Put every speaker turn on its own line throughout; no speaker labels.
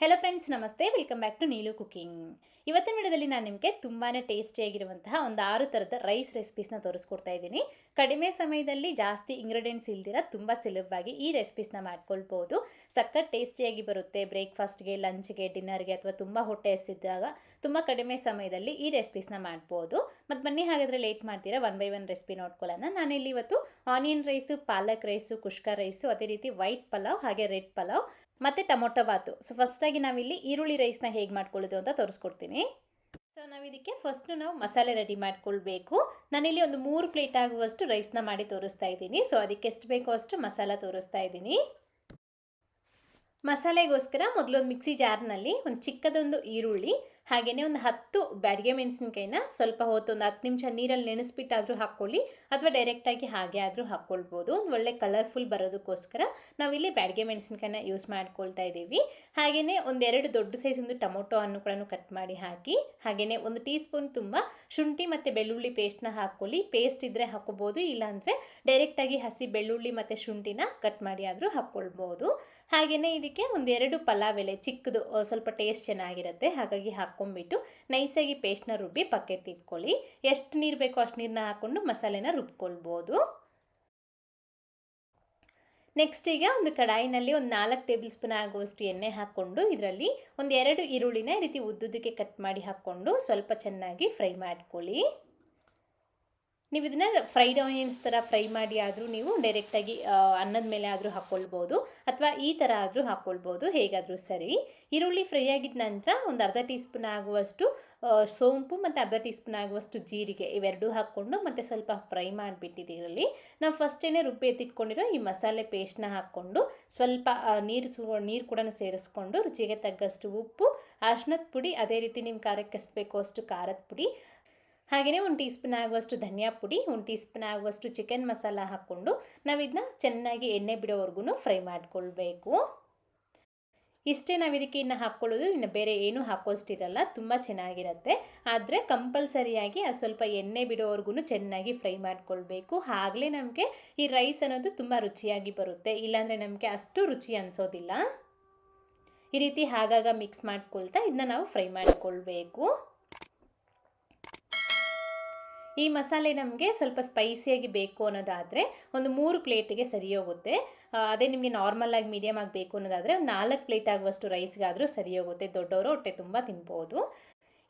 Hello friends, ನಮಸ್ತೆ. Welcome back to Neelu cooking. ಇವತ್ತಿನ ವಿಡಿಯೋದಲ್ಲಿ ನಾನು ನಿಮಗೆ ತುಂಬಾ ಟೇಸ್ಟಿಯಾಗಿರುವಂತಹ ಒಂದು 6 ಥರದ ರೈಸ್ ರೆಸಿಪೀಸ್ನ ತೋರಿಸ್ಕೊಡ್ತಾ ಇದ್ದೀನಿ. ಕಡಿಮೆ ಸಮಯದಲ್ಲಿ ಜಾಸ್ತಿ ಇಂಗ್ರೀಡಿಯೆಂಟ್ಸ್ ಇಲ್ದಿರ ತುಂಬ ಸುಲಭವಾಗಿ ಈ ರೆಸಿಪೀಸ್ನ ಮಾಡ್ಕೊಳ್ಬೋದು. ಸಖತ್ ಟೇಸ್ಟಿಯಾಗಿ ಬರುತ್ತೆ. ಬ್ರೇಕ್ಫಾಸ್ಟ್ಗೆ, ಲಂಚ್ಗೆ, ಡಿನ್ನರ್ಗೆ ಅಥವಾ ತುಂಬ ಹೊಟ್ಟೆ ಹಸಿದಾಗ ತುಂಬ ಕಡಿಮೆ ಸಮಯದಲ್ಲಿ ಈ ರೆಸಿಪೀಸ್ನ ಮಾಡ್ಬೋದು. ಮತ್ತು ಬನ್ನಿ, ಹಾಗಾದರೆ ಲೇಟ್ ಮಾಡ್ತೀರಾ, ಒನ್ ಬೈ ಒನ್ ರೆಸಿಪಿ ನೋಡ್ಕೊಳ್ಳೋಣ. ನಾನಿಲ್ಲಿ ಇವತ್ತು ಆನಿಯನ್ ರೈಸು, ಪಾಲಕ್ ರೈಸು, ಕುಷ್ಕ ರೈಸು, ಅದೇ ರೀತಿ ವೈಟ್ ಪಲಾವ್, ಹಾಗೆ ರೆಡ್ ಪಲಾವ್ ಮತ್ತು ಟೊಮೊಟೊ ಬಾತು. ಸೊ ಫಸ್ಟಾಗಿ ನಾವಿಲ್ಲಿ ಈರುಳ್ಳಿ ರೈಸ್ನ ಹೇಗೆ ಮಾಡ್ಕೊಳ್ಳೋದು ಅಂತ ತೋರಿಸ್ಕೊಡ್ತೀನಿ. ಸೊ ನಾವಿದಕ್ಕೆ ನಾವು ಮಸಾಲೆ ರೆಡಿ ಮಾಡ್ಕೊಳ್ಬೇಕು. ನಾನಿಲ್ಲಿ ಒಂದು 3 ಪ್ಲೇಟ್ ಆಗುವಷ್ಟು ರೈಸ್ನ ಮಾಡಿ ತೋರಿಸ್ತಾ ಇದ್ದೀನಿ. ಸೊ ಅದಕ್ಕೆ ಎಷ್ಟು ಬೇಕೋ ಅಷ್ಟು ಮಸಾಲ ತೋರಿಸ್ತಾ ಇದ್ದೀನಿ. ಮಸಾಲೆಗೋಸ್ಕರ ಮೊದಲೊಂದು ಮಿಕ್ಸಿ ಜಾರ್ನಲ್ಲಿ ಒಂದು ಚಿಕ್ಕದೊಂದು ಈರುಳ್ಳಿ, ಹಾಗೆಯೇ ಒಂದು 10 ಬ್ಯಾಡಿಗೆ ಮೆಣಸಿನ್ಕಾಯಿನ ಸ್ವಲ್ಪ ಹೊತ್ತು ಒಂದು 10 ನಿಮಿಷ ನೀರಲ್ಲಿ ನೆನೆಸ್ಬಿಟ್ಟಾದರೂ ಹಾಕ್ಕೊಳ್ಳಿ, ಅಥವಾ ಡೈರೆಕ್ಟಾಗಿ ಹಾಗೆ ಆದರೂ ಹಾಕ್ಕೊಳ್ಬೋದು. ಒಂದು ಒಳ್ಳೆ ಕಲರ್ಫುಲ್ ಬರೋದಕ್ಕೋಸ್ಕರ ನಾವಿಲ್ಲಿ ಬ್ಯಾಡಿಗೆ ಮೆಣಸಿನ್ಕಾಯಿನ ಯೂಸ್ ಮಾಡ್ಕೊಳ್ತಾ ಇದ್ದೀವಿ. ಹಾಗೆಯೇ ಒಂದೆರಡು ದೊಡ್ಡ ಸೈಜಿಂದು ಟೊಮೊಟೊ ಹಣ್ಣು ಕೂಡ ಕಟ್ ಮಾಡಿ ಹಾಕಿ, ಹಾಗೆಯೇ 1 ಟೀ ಸ್ಪೂನ್ ತುಂಬ ಶುಂಠಿ ಮತ್ತು ಬೆಳ್ಳುಳ್ಳಿ ಪೇಸ್ಟ್ನ ಹಾಕ್ಕೊಳ್ಳಿ. ಪೇಸ್ಟ್ ಇದ್ದರೆ ಹಾಕ್ಕೋಬೋದು, ಇಲ್ಲಾಂದರೆ ಡೈರೆಕ್ಟಾಗಿ ಹಸಿ ಬೆಳ್ಳುಳ್ಳಿ ಮತ್ತು ಶುಂಠಿನ ಕಟ್ ಮಾಡಿ ಆದರೂ ಹಾಕ್ಕೊಳ್ಬೋದು. ಹಾಗೆಯೇ ಇದಕ್ಕೆ ಒಂದೆರಡು ಪಲಾವ್ ಎಲೆ ಚಿಕ್ಕದು, ಸ್ವಲ್ಪ ಟೇಸ್ಟ್ ಚೆನ್ನಾಗಿರುತ್ತೆ, ಹಾಗಾಗಿ ಹಾಕ್ಕೊಂಬಿಟ್ಟು ನೈಸಾಗಿ ಪೇಸ್ಟ್ನ ರುಬ್ಬಿ ಪಕ್ಕಕ್ಕೆ ಇಟ್ಕೊಳ್ಳಿ. ಎಷ್ಟು ನೀರು ಬೇಕೋ ಅಷ್ಟು ನೀರನ್ನ ಹಾಕ್ಕೊಂಡು ಮಸಾಲೆನ ರುಬ್ಕೊಳ್ಬೋದು. ನೆಕ್ಸ್ಟ್ ಈಗ ಒಂದು ಕಡಾಯಿನಲ್ಲಿ ಒಂದು 4 ಟೇಬಲ್ ಸ್ಪೂನ್ ಆಗುವಷ್ಟು ಎಣ್ಣೆ ಹಾಕ್ಕೊಂಡು ಇದರಲ್ಲಿ ಒಂದು 2 ಈರುಳ್ಳಿನ ಈ ರೀತಿ ಉದ್ದುದಕ್ಕೆ ಕಟ್ ಮಾಡಿ ಹಾಕ್ಕೊಂಡು ಸ್ವಲ್ಪ ಚೆನ್ನಾಗಿ ಫ್ರೈ ಮಾಡ್ಕೊಳ್ಳಿ. ನೀವು ಇದನ್ನು ಫ್ರೈಡ್ ಆನಿಯನ್ಸ್ ಥರ ಫ್ರೈ ಮಾಡಿ ಆದರೂ ನೀವು ಡೈರೆಕ್ಟಾಗಿ ಅನ್ನದ ಮೇಲೆ ಆದರೂ ಹಾಕ್ಕೊಳ್ಬೋದು, ಅಥವಾ ಈ ಥರ ಆದರೂ ಹಾಕ್ಕೊಳ್ಬೋದು, ಹೇಗಾದರೂ ಸರಿ. ಈರುಳ್ಳಿ ಫ್ರೈ ಆಗಿದ ನಂತರ ಒಂದು ಅರ್ಧ ಟೀ ಸ್ಪೂನ್ ಆಗುವಷ್ಟು ಸೋಂಪು ಮತ್ತು ಅರ್ಧ ಟೀ ಸ್ಪೂನ್ ಆಗುವಷ್ಟು ಜೀರಿಗೆ, ಇವೆರಡೂ ಹಾಕ್ಕೊಂಡು ಮತ್ತು ಸ್ವಲ್ಪ ಫ್ರೈ ಮಾಡಿಬಿಟ್ಟಿದ್ದೀರಲ್ಲಿ ನಾವು ಫಸ್ಟೇ ರುಬ್ಬಿ ಎತ್ತಿಟ್ಕೊಂಡಿರೋ ಈ ಮಸಾಲೆ ಪೇಸ್ಟ್ನ ಹಾಕ್ಕೊಂಡು ಸ್ವಲ್ಪ ನೀರು ಕೂಡ ಸೇರಿಸ್ಕೊಂಡು ರುಚಿಗೆ ತగ్గಷ್ಟು ಉಪ್ಪು, ಅರಿಶಿನದ ಪುಡಿ, ಅದೇ ರೀತಿ ನಿಮ್ಮ ಖಾರಕ್ಕೆ ಎಷ್ಟು ಬೇಕೋ ಅಷ್ಟು ಖಾರದ ಪುಡಿ, ಹಾಗೆಯೇ 1 ಟೀ ಸ್ಪೂನ್ ಆಗುವಷ್ಟು ಧನಿಯಾ ಪುಡಿ, 1 ಟೀ ಸ್ಪೂನ್ ಆಗುವಷ್ಟು ಚಿಕನ್ ಮಸಾಲ ಹಾಕ್ಕೊಂಡು ನಾವಿದನ್ನ ಚೆನ್ನಾಗಿ ಎಣ್ಣೆ ಬಿಡೋವರೆಗೂ ಫ್ರೈ ಮಾಡ್ಕೊಳ್ಬೇಕು. ಇಷ್ಟೇ ನಾವು ಇದಕ್ಕೆ ಇನ್ನು ಹಾಕ್ಕೊಳ್ಳೋದು, ಇನ್ನು ಬೇರೆ ಏನೂ ಹಾಕೋಷ್ಟಿರಲ್ಲ, ತುಂಬ ಚೆನ್ನಾಗಿರುತ್ತೆ. ಆದರೆ ಕಂಪಲ್ಸರಿಯಾಗಿ ಅದು ಸ್ವಲ್ಪ ಎಣ್ಣೆ ಬಿಡೋವರೆಗೂ ಚೆನ್ನಾಗಿ ಫ್ರೈ ಮಾಡ್ಕೊಳ್ಬೇಕು. ಆಗಲೇ ನಮಗೆ ಈ ರೈಸ್ ಅನ್ನೋದು ತುಂಬ ರುಚಿಯಾಗಿ ಬರುತ್ತೆ, ಇಲ್ಲಾಂದರೆ ನಮಗೆ ಅಷ್ಟು ರುಚಿ ಅನಿಸೋದಿಲ್ಲ. ಈ ರೀತಿ ಆಗಾಗ ಮಿಕ್ಸ್ ಮಾಡ್ಕೊಳ್ತಾ ಇದನ್ನ ನಾವು ಫ್ರೈ ಮಾಡ್ಕೊಳ್ಬೇಕು. ಈ ಮಸಾಲೆ ನಮಗೆ ಸ್ವಲ್ಪ ಸ್ಪೈಸಿಯಾಗಿ ಬೇಕು ಅನ್ನೋದಾದರೆ ಒಂದು 3 ಪ್ಲೇಟಿಗೆ ಸರಿ ಹೋಗುತ್ತೆ. ಅದೇ ನಿಮಗೆ ನಾರ್ಮಲಾಗಿ ಮೀಡಿಯಮ್ ಆಗಿ ಬೇಕು ಅನ್ನೋದಾದರೆ ಒಂದು 4 ಪ್ಲೇಟ್ ಆಗುವಷ್ಟು ರೈಸ್ಗಾದರೂ ಸರಿ ಹೋಗುತ್ತೆ. ದೊಡ್ಡವರು ಹೊಟ್ಟೆ ತುಂಬ ತಿನ್ಬೋದು.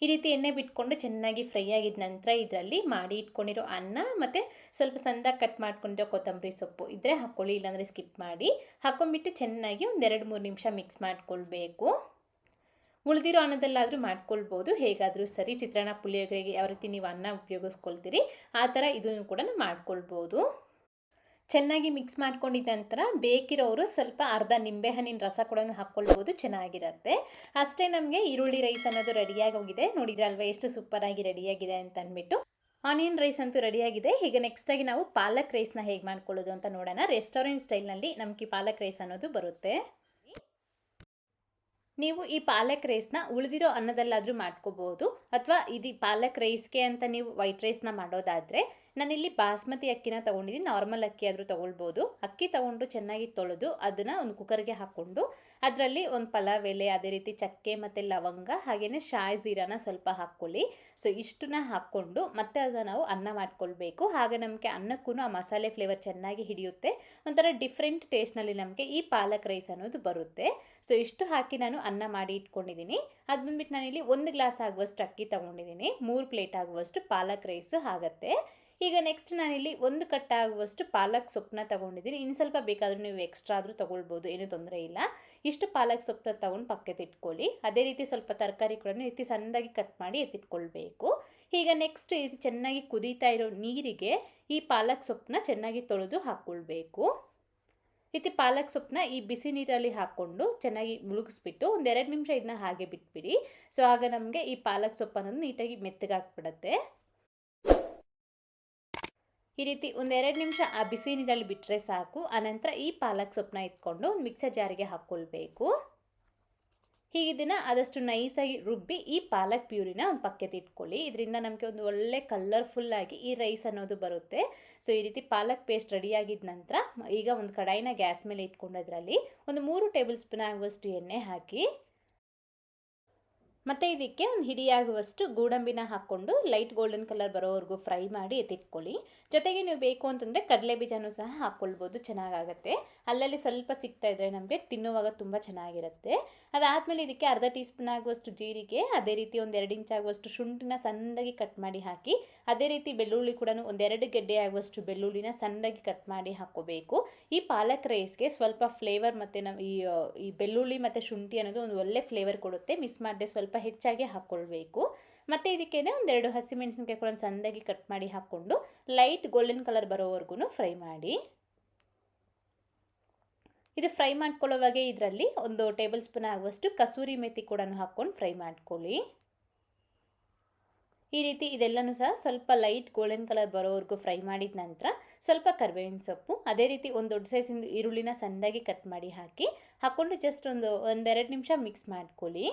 ಈ ರೀತಿ ಎಣ್ಣೆ ಬಿಟ್ಕೊಂಡು ಚೆನ್ನಾಗಿ ಫ್ರೈ ಆಗಿದ ನಂತರ ಇದರಲ್ಲಿ ಮಾಡಿ ಇಟ್ಕೊಂಡಿರೋ ಅನ್ನ ಮತ್ತು ಸ್ವಲ್ಪ ಸಣ್ಣದಾಗಿ ಕಟ್ ಮಾಡ್ಕೊಂಡಿರೋ ಕೊತ್ತಂಬರಿ ಸೊಪ್ಪು ಇದ್ದರೆ ಹಾಕ್ಕೊಳ್ಳಿ, ಇಲ್ಲಾಂದರೆ ಸ್ಕಿಪ್ ಮಾಡಿ. ಹಾಕ್ಕೊಂಬಿಟ್ಟು ಚೆನ್ನಾಗಿ ಒಂದು 2-3 ನಿಮಿಷ ಮಿಕ್ಸ್ ಮಾಡ್ಕೊಳ್ಬೇಕು. ಉಳಿದಿರೋ ಅನ್ನದಲ್ಲಾದರೂ ಮಾಡ್ಕೊಳ್ಬೋದು, ಹೇಗಾದರೂ ಸರಿ. ಚಿತ್ರಾನ್ನ, ಪುಳಿಯೋಗರೆಗೆ ಯಾವ ರೀತಿ ನೀವು ಅನ್ನ ಉಪಯೋಗಿಸ್ಕೊಳ್ತೀರಿ ಆ ಥರ ಇದನ್ನು ಕೂಡ ಮಾಡ್ಕೊಳ್ಬೋದು. ಚೆನ್ನಾಗಿ ಮಿಕ್ಸ್ ಮಾಡ್ಕೊಂಡಿದ್ದ ನಂತರ ಬೇಕಿರೋರು ಸ್ವಲ್ಪ ಅರ್ಧ ನಿಂಬೆಹಣ್ಣಿನ ರಸ ಕೂಡ ಹಾಕ್ಕೊಳ್ಬೋದು, ಚೆನ್ನಾಗಿರುತ್ತೆ. ಅಷ್ಟೇ, ನಮಗೆ ಈರುಳ್ಳಿ ರೈಸ್ ಅನ್ನೋದು ರೆಡಿಯಾಗಿ ಹೋಗಿದೆ. ನೋಡಿದ್ರಲ್ವ ಎಷ್ಟು ಸೂಪರಾಗಿ ರೆಡಿಯಾಗಿದೆ ಅಂತ ಅಂದ್ಬಿಟ್ಟು. ಆನಿಯನ್ ರೈಸ್ ಅಂತೂ ರೆಡಿಯಾಗಿದೆ. ಈಗ ನೆಕ್ಸ್ಟಾಗಿ ನಾವು ಪಾಲಕ್ ರೈಸ್ನ ಹೇಗೆ ಮಾಡ್ಕೊಳ್ಳೋದು ಅಂತ ನೋಡೋಣ. ರೆಸ್ಟೋರೆಂಟ್ ಸ್ಟೈಲ್ನಲ್ಲಿ ನಮಗೆ ಪಾಲಕ್ ರೈಸ್ ಅನ್ನೋದು ಬರುತ್ತೆ. ನೀವು ಈ ಪಾಲಕ್ ರೈಸ್ನ ಉಳಿದಿರೋ ಅನ್ನದಲ್ಲಾದರೂ ಮಾಡ್ಕೋಬೋದು, ಅಥವಾ ಇದು ಪಾಲಕ್ ರೈಸ್ಗೆ ಅಂತ ನೀವು ವೈಟ್ ರೈಸ್ನ ಮಾಡೋದಾದರೆ ನಾನಿಲ್ಲಿ ಬಾಸ್ಮತಿ ಅಕ್ಕಿನ ತೊಗೊಂಡಿದ್ದೀನಿ. ನಾರ್ಮಲ್ ಅಕ್ಕಿ ಆದರೂ ತೊಗೊಳ್ಬೋದು. ಅಕ್ಕಿ ತೊಗೊಂಡು ಚೆನ್ನಾಗಿ ತೊಳೆದು ಅದನ್ನು ಒಂದು ಕುಕ್ಕರ್ಗೆ ಹಾಕ್ಕೊಂಡು ಅದರಲ್ಲಿ ಒಂದು ಪಲಾವ್ ಎಲೆ, ಅದೇ ರೀತಿ ಚಕ್ಕೆ ಮತ್ತು ಲವಂಗ, ಹಾಗೆಯೇ ಶಾಯಿ ಜೀರಾನ ಸ್ವಲ್ಪ ಹಾಕ್ಕೊಳ್ಳಿ. ಸೊ ಇಷ್ಟನ್ನ ಹಾಕ್ಕೊಂಡು ಮತ್ತೆ ಅದನ್ನು ನಾವು ಅನ್ನ ಮಾಡ್ಕೊಳ್ಬೇಕು. ಹಾಗೆ ನಮಗೆ ಅನ್ನಕ್ಕೂ ಆ ಮಸಾಲೆ ಫ್ಲೇವರ್ ಚೆನ್ನಾಗಿ ಹಿಡಿಯುತ್ತೆ. ಒಂಥರ ಡಿಫ್ರೆಂಟ್ ಟೇಸ್ಟ್ನಲ್ಲಿ ನಮಗೆ ಈ ಪಾಲಕ್ ರೈಸ್ ಅನ್ನೋದು ಬರುತ್ತೆ. ಸೊ ಇಷ್ಟು ಹಾಕಿ ನಾನು ಅನ್ನ ಮಾಡಿ ಇಟ್ಕೊಂಡಿದ್ದೀನಿ. ಅದು ಬಂದ್ಬಿಟ್ಟು ನಾನಿಲ್ಲಿ 1 ಗ್ಲಾಸ್ ಆಗುವಷ್ಟು ಅಕ್ಕಿ ತೊಗೊಂಡಿದ್ದೀನಿ. 3 ಪ್ಲೇಟ್ ಆಗುವಷ್ಟು ಪಾಲಕ್ ರೈಸು ಆಗುತ್ತೆ. ಈಗ ನೆಕ್ಸ್ಟ್ ನಾನಿಲ್ಲಿ 1 ಕಟ್ ಆಗುವಷ್ಟು ಪಾಲಕ್ ಸೊಪ್ಪನ್ನ ತೊಗೊಂಡಿದ್ದೀನಿ. ಇನ್ನು ಸ್ವಲ್ಪ ಬೇಕಾದರೂ ನೀವು ಎಕ್ಸ್ಟ್ರಾ ಆದರೂ ತೊಗೊಳ್ಬೋದು, ಏನೂ ತೊಂದರೆ ಇಲ್ಲ. ಇಷ್ಟು ಪಾಲಕ್ ಸೊಪ್ಪನ್ನ ತೊಗೊಂಡು ಪಕ್ಕಕ್ಕೆ ಇಟ್ಕೊಳ್ಳಿ. ಅದೇ ರೀತಿ ಸ್ವಲ್ಪ ತರಕಾರಿ ಕೂಡ ಈ ರೀತಿ ಸಣ್ಣದಾಗಿ ಕಟ್ ಮಾಡಿ ಎತ್ತಿಟ್ಕೊಳ್ಬೇಕು. ಈಗ ನೆಕ್ಸ್ಟ್ ಇದು ಚೆನ್ನಾಗಿ ಕುದೀತಾ ಇರೋ ನೀರಿಗೆ ಈ ಪಾಲಕ್ ಸೊಪ್ಪನ್ನ ಚೆನ್ನಾಗಿ ತೊಳೆದು ಹಾಕ್ಕೊಳ್ಬೇಕು. ರೀತಿ ಪಾಲಕ್ ಸೊಪ್ಪನ್ನ ಈ ಬಿಸಿ ನೀರಲ್ಲಿ ಹಾಕ್ಕೊಂಡು ಚೆನ್ನಾಗಿ ಮುಳುಗಿಸ್ಬಿಟ್ಟು ಒಂದು 2 ನಿಮಿಷ ಇದನ್ನ ಹಾಗೆ ಬಿಟ್ಬಿಡಿ. ಸೊ ಆಗ ನಮಗೆ ಈ ಪಾಲಕ್ ಸೊಪ್ಪು ಅನ್ನೋದು ನೀಟಾಗಿ ಮೆತ್ತಗಾಗ್ಬಿಡುತ್ತೆ. ಈ ರೀತಿ ಒಂದು 2 ನಿಮಿಷ ಆ ಬಿಸಿ ನೀರಲ್ಲಿ ಬಿಟ್ಟರೆ ಸಾಕು. ಆನಂತರ ಈ ಪಾಲಕ್ ಸೊಪ್ಪನ್ನ ಇಟ್ಕೊಂಡು ಒಂದು ಮಿಕ್ಸರ್ ಜಾರಿಗೆ ಹಾಕ್ಕೊಳ್ಬೇಕು. ಹೀಗೆ ಇದನ್ನು ಆದಷ್ಟು ನೈಸಾಗಿ ರುಬ್ಬಿ ಈ ಪಾಲಕ್ ಪ್ಯೂರಿನ ಒಂದು ಪಕ್ಕಕ್ಕೆ ಇಟ್ಕೊಳ್ಳಿ. ಇದರಿಂದ ನಮಗೆ ಒಂದು ಒಳ್ಳೆ ಕಲರ್ಫುಲ್ಲಾಗಿ ಈ ರೈಸ್ ಅನ್ನೋದು ಬರುತ್ತೆ. ಸೊ ಈ ರೀತಿ ಪಾಲಕ್ ಪೇಸ್ಟ್ ರೆಡಿಯಾಗಿದ್ದ ನಂತರ ಈಗ ಒಂದು ಕಡಾಯಿನ ಗ್ಯಾಸ್ ಮೇಲೆ ಇಟ್ಕೊಂಡು ಅದರಲ್ಲಿ ಒಂದು 3 ಟೇಬಲ್ ಸ್ಪೂನ್ ಆಗುವಷ್ಟು ಎಣ್ಣೆ ಹಾಕಿ ಮತ್ತು ಇದಕ್ಕೆ ಒಂದು ಹಿಡಿಯಾಗುವಷ್ಟು ಗೋಡಂಬಿನ ಹಾಕ್ಕೊಂಡು ಲೈಟ್ ಗೋಲ್ಡನ್ ಕಲರ್ ಬರೋವರೆಗೂ ಫ್ರೈ ಮಾಡಿ ಎತ್ತಿಟ್ಕೊಳ್ಳಿ. ಜೊತೆಗೆ ನೀವು ಬೇಕು ಅಂತಂದರೆ ಕಡಲೆ ಬೀಜನೂ ಸಹ ಹಾಕ್ಕೊಳ್ಬೋದು, ಚೆನ್ನಾಗಾಗುತ್ತೆ. ಅಲ್ಲಲ್ಲಿ ಸ್ವಲ್ಪ ಸಿಗ್ತಾ ಇದ್ದರೆ ನಮಗೆ ತಿನ್ನುವಾಗ ತುಂಬ ಚೆನ್ನಾಗಿರುತ್ತೆ. ಅದಾದಮೇಲೆ ಇದಕ್ಕೆ ಅರ್ಧ ಟೀ ಸ್ಪೂನ್ ಆಗುವಷ್ಟು ಜೀರಿಗೆ, ಅದೇ ರೀತಿ ಒಂದು 2 ಇಂಚ್ ಆಗುವಷ್ಟು ಶುಂಠಿನ ಸಣ್ಣದಾಗಿ ಕಟ್ ಮಾಡಿ ಹಾಕಿ, ಅದೇ ರೀತಿ ಬೆಳ್ಳುಳ್ಳಿ ಕೂಡ ಒಂದು 2 ಗೆಡ್ಡೆ ಆಗುವಷ್ಟು ಬೆಳ್ಳುಳ್ಳಿನ ಸಣ್ಣದಾಗಿ ಕಟ್ ಮಾಡಿ ಹಾಕ್ಕೋಬೇಕು. ಈ ಪಾಲಕ್ ರೈಸ್ಗೆ ಸ್ವಲ್ಪ ಫ್ಲೇವರ್ ಮತ್ತು ನಾವು ಈ ಬೆಳ್ಳುಳ್ಳಿ ಮತ್ತು ಶುಂಠಿ ಅನ್ನೋದು ಒಂದು ಒಳ್ಳೆ ಫ್ಲೇವರ್ ಕೊಡುತ್ತೆ. ಮಿಸ್ ಮಾಡದೆ ಸ್ವಲ್ಪ ಹೆಚ್ಚಾಗಿ ಹಾಕ್ಕೊಳ್ಬೇಕು. ಮತ್ತು ಇದಕ್ಕೇನೆ ಒಂದು 2 ಹಸಿಮೆಣಸಿನಕಾಯಿ ಕೂಡ ಸಣ್ಣದಾಗಿ ಕಟ್ ಮಾಡಿ ಹಾಕ್ಕೊಂಡು ಲೈಟ್ ಗೋಲ್ಡನ್ ಕಲರ್ ಬರೋವರೆಗೂ ಫ್ರೈ ಮಾಡಿ. ಇದು ಫ್ರೈ ಮಾಡ್ಕೊಳ್ಳೋವಾಗೆ ಇದರಲ್ಲಿ ಒಂದು ಟೇಬಲ್ ಸ್ಪೂನ್ ಆಗುವಷ್ಟು ಕಸೂರಿ ಮೆಥಿ ಕೂಡ ಹಾಕ್ಕೊಂಡು ಫ್ರೈ ಮಾಡ್ಕೊಳ್ಳಿ. ಈ ರೀತಿ ಇದೆಲ್ಲನೂ ಸಹ ಸ್ವಲ್ಪ ಲೈಟ್ ಗೋಲ್ಡನ್ ಕಲರ್ ಬರೋವರೆಗೂ ಫ್ರೈ ಮಾಡಿದ ನಂತರ ಸ್ವಲ್ಪ ಕರಿಬೇವಿನ ಸೊಪ್ಪು, ಅದೇ ರೀತಿ ಒಂದು ದೊಡ್ಡ ಸೈಜಿಂದ ಈರುಳ್ಳಿನ ಸಣ್ಣದಾಗಿ ಕಟ್ ಮಾಡಿ ಹಾಕ್ಕೊಂಡು ಜಸ್ಟ್ ಒಂದೆರಡು ನಿಮಿಷ ಮಿಕ್ಸ್ ಮಾಡ್ಕೊಳ್ಳಿ.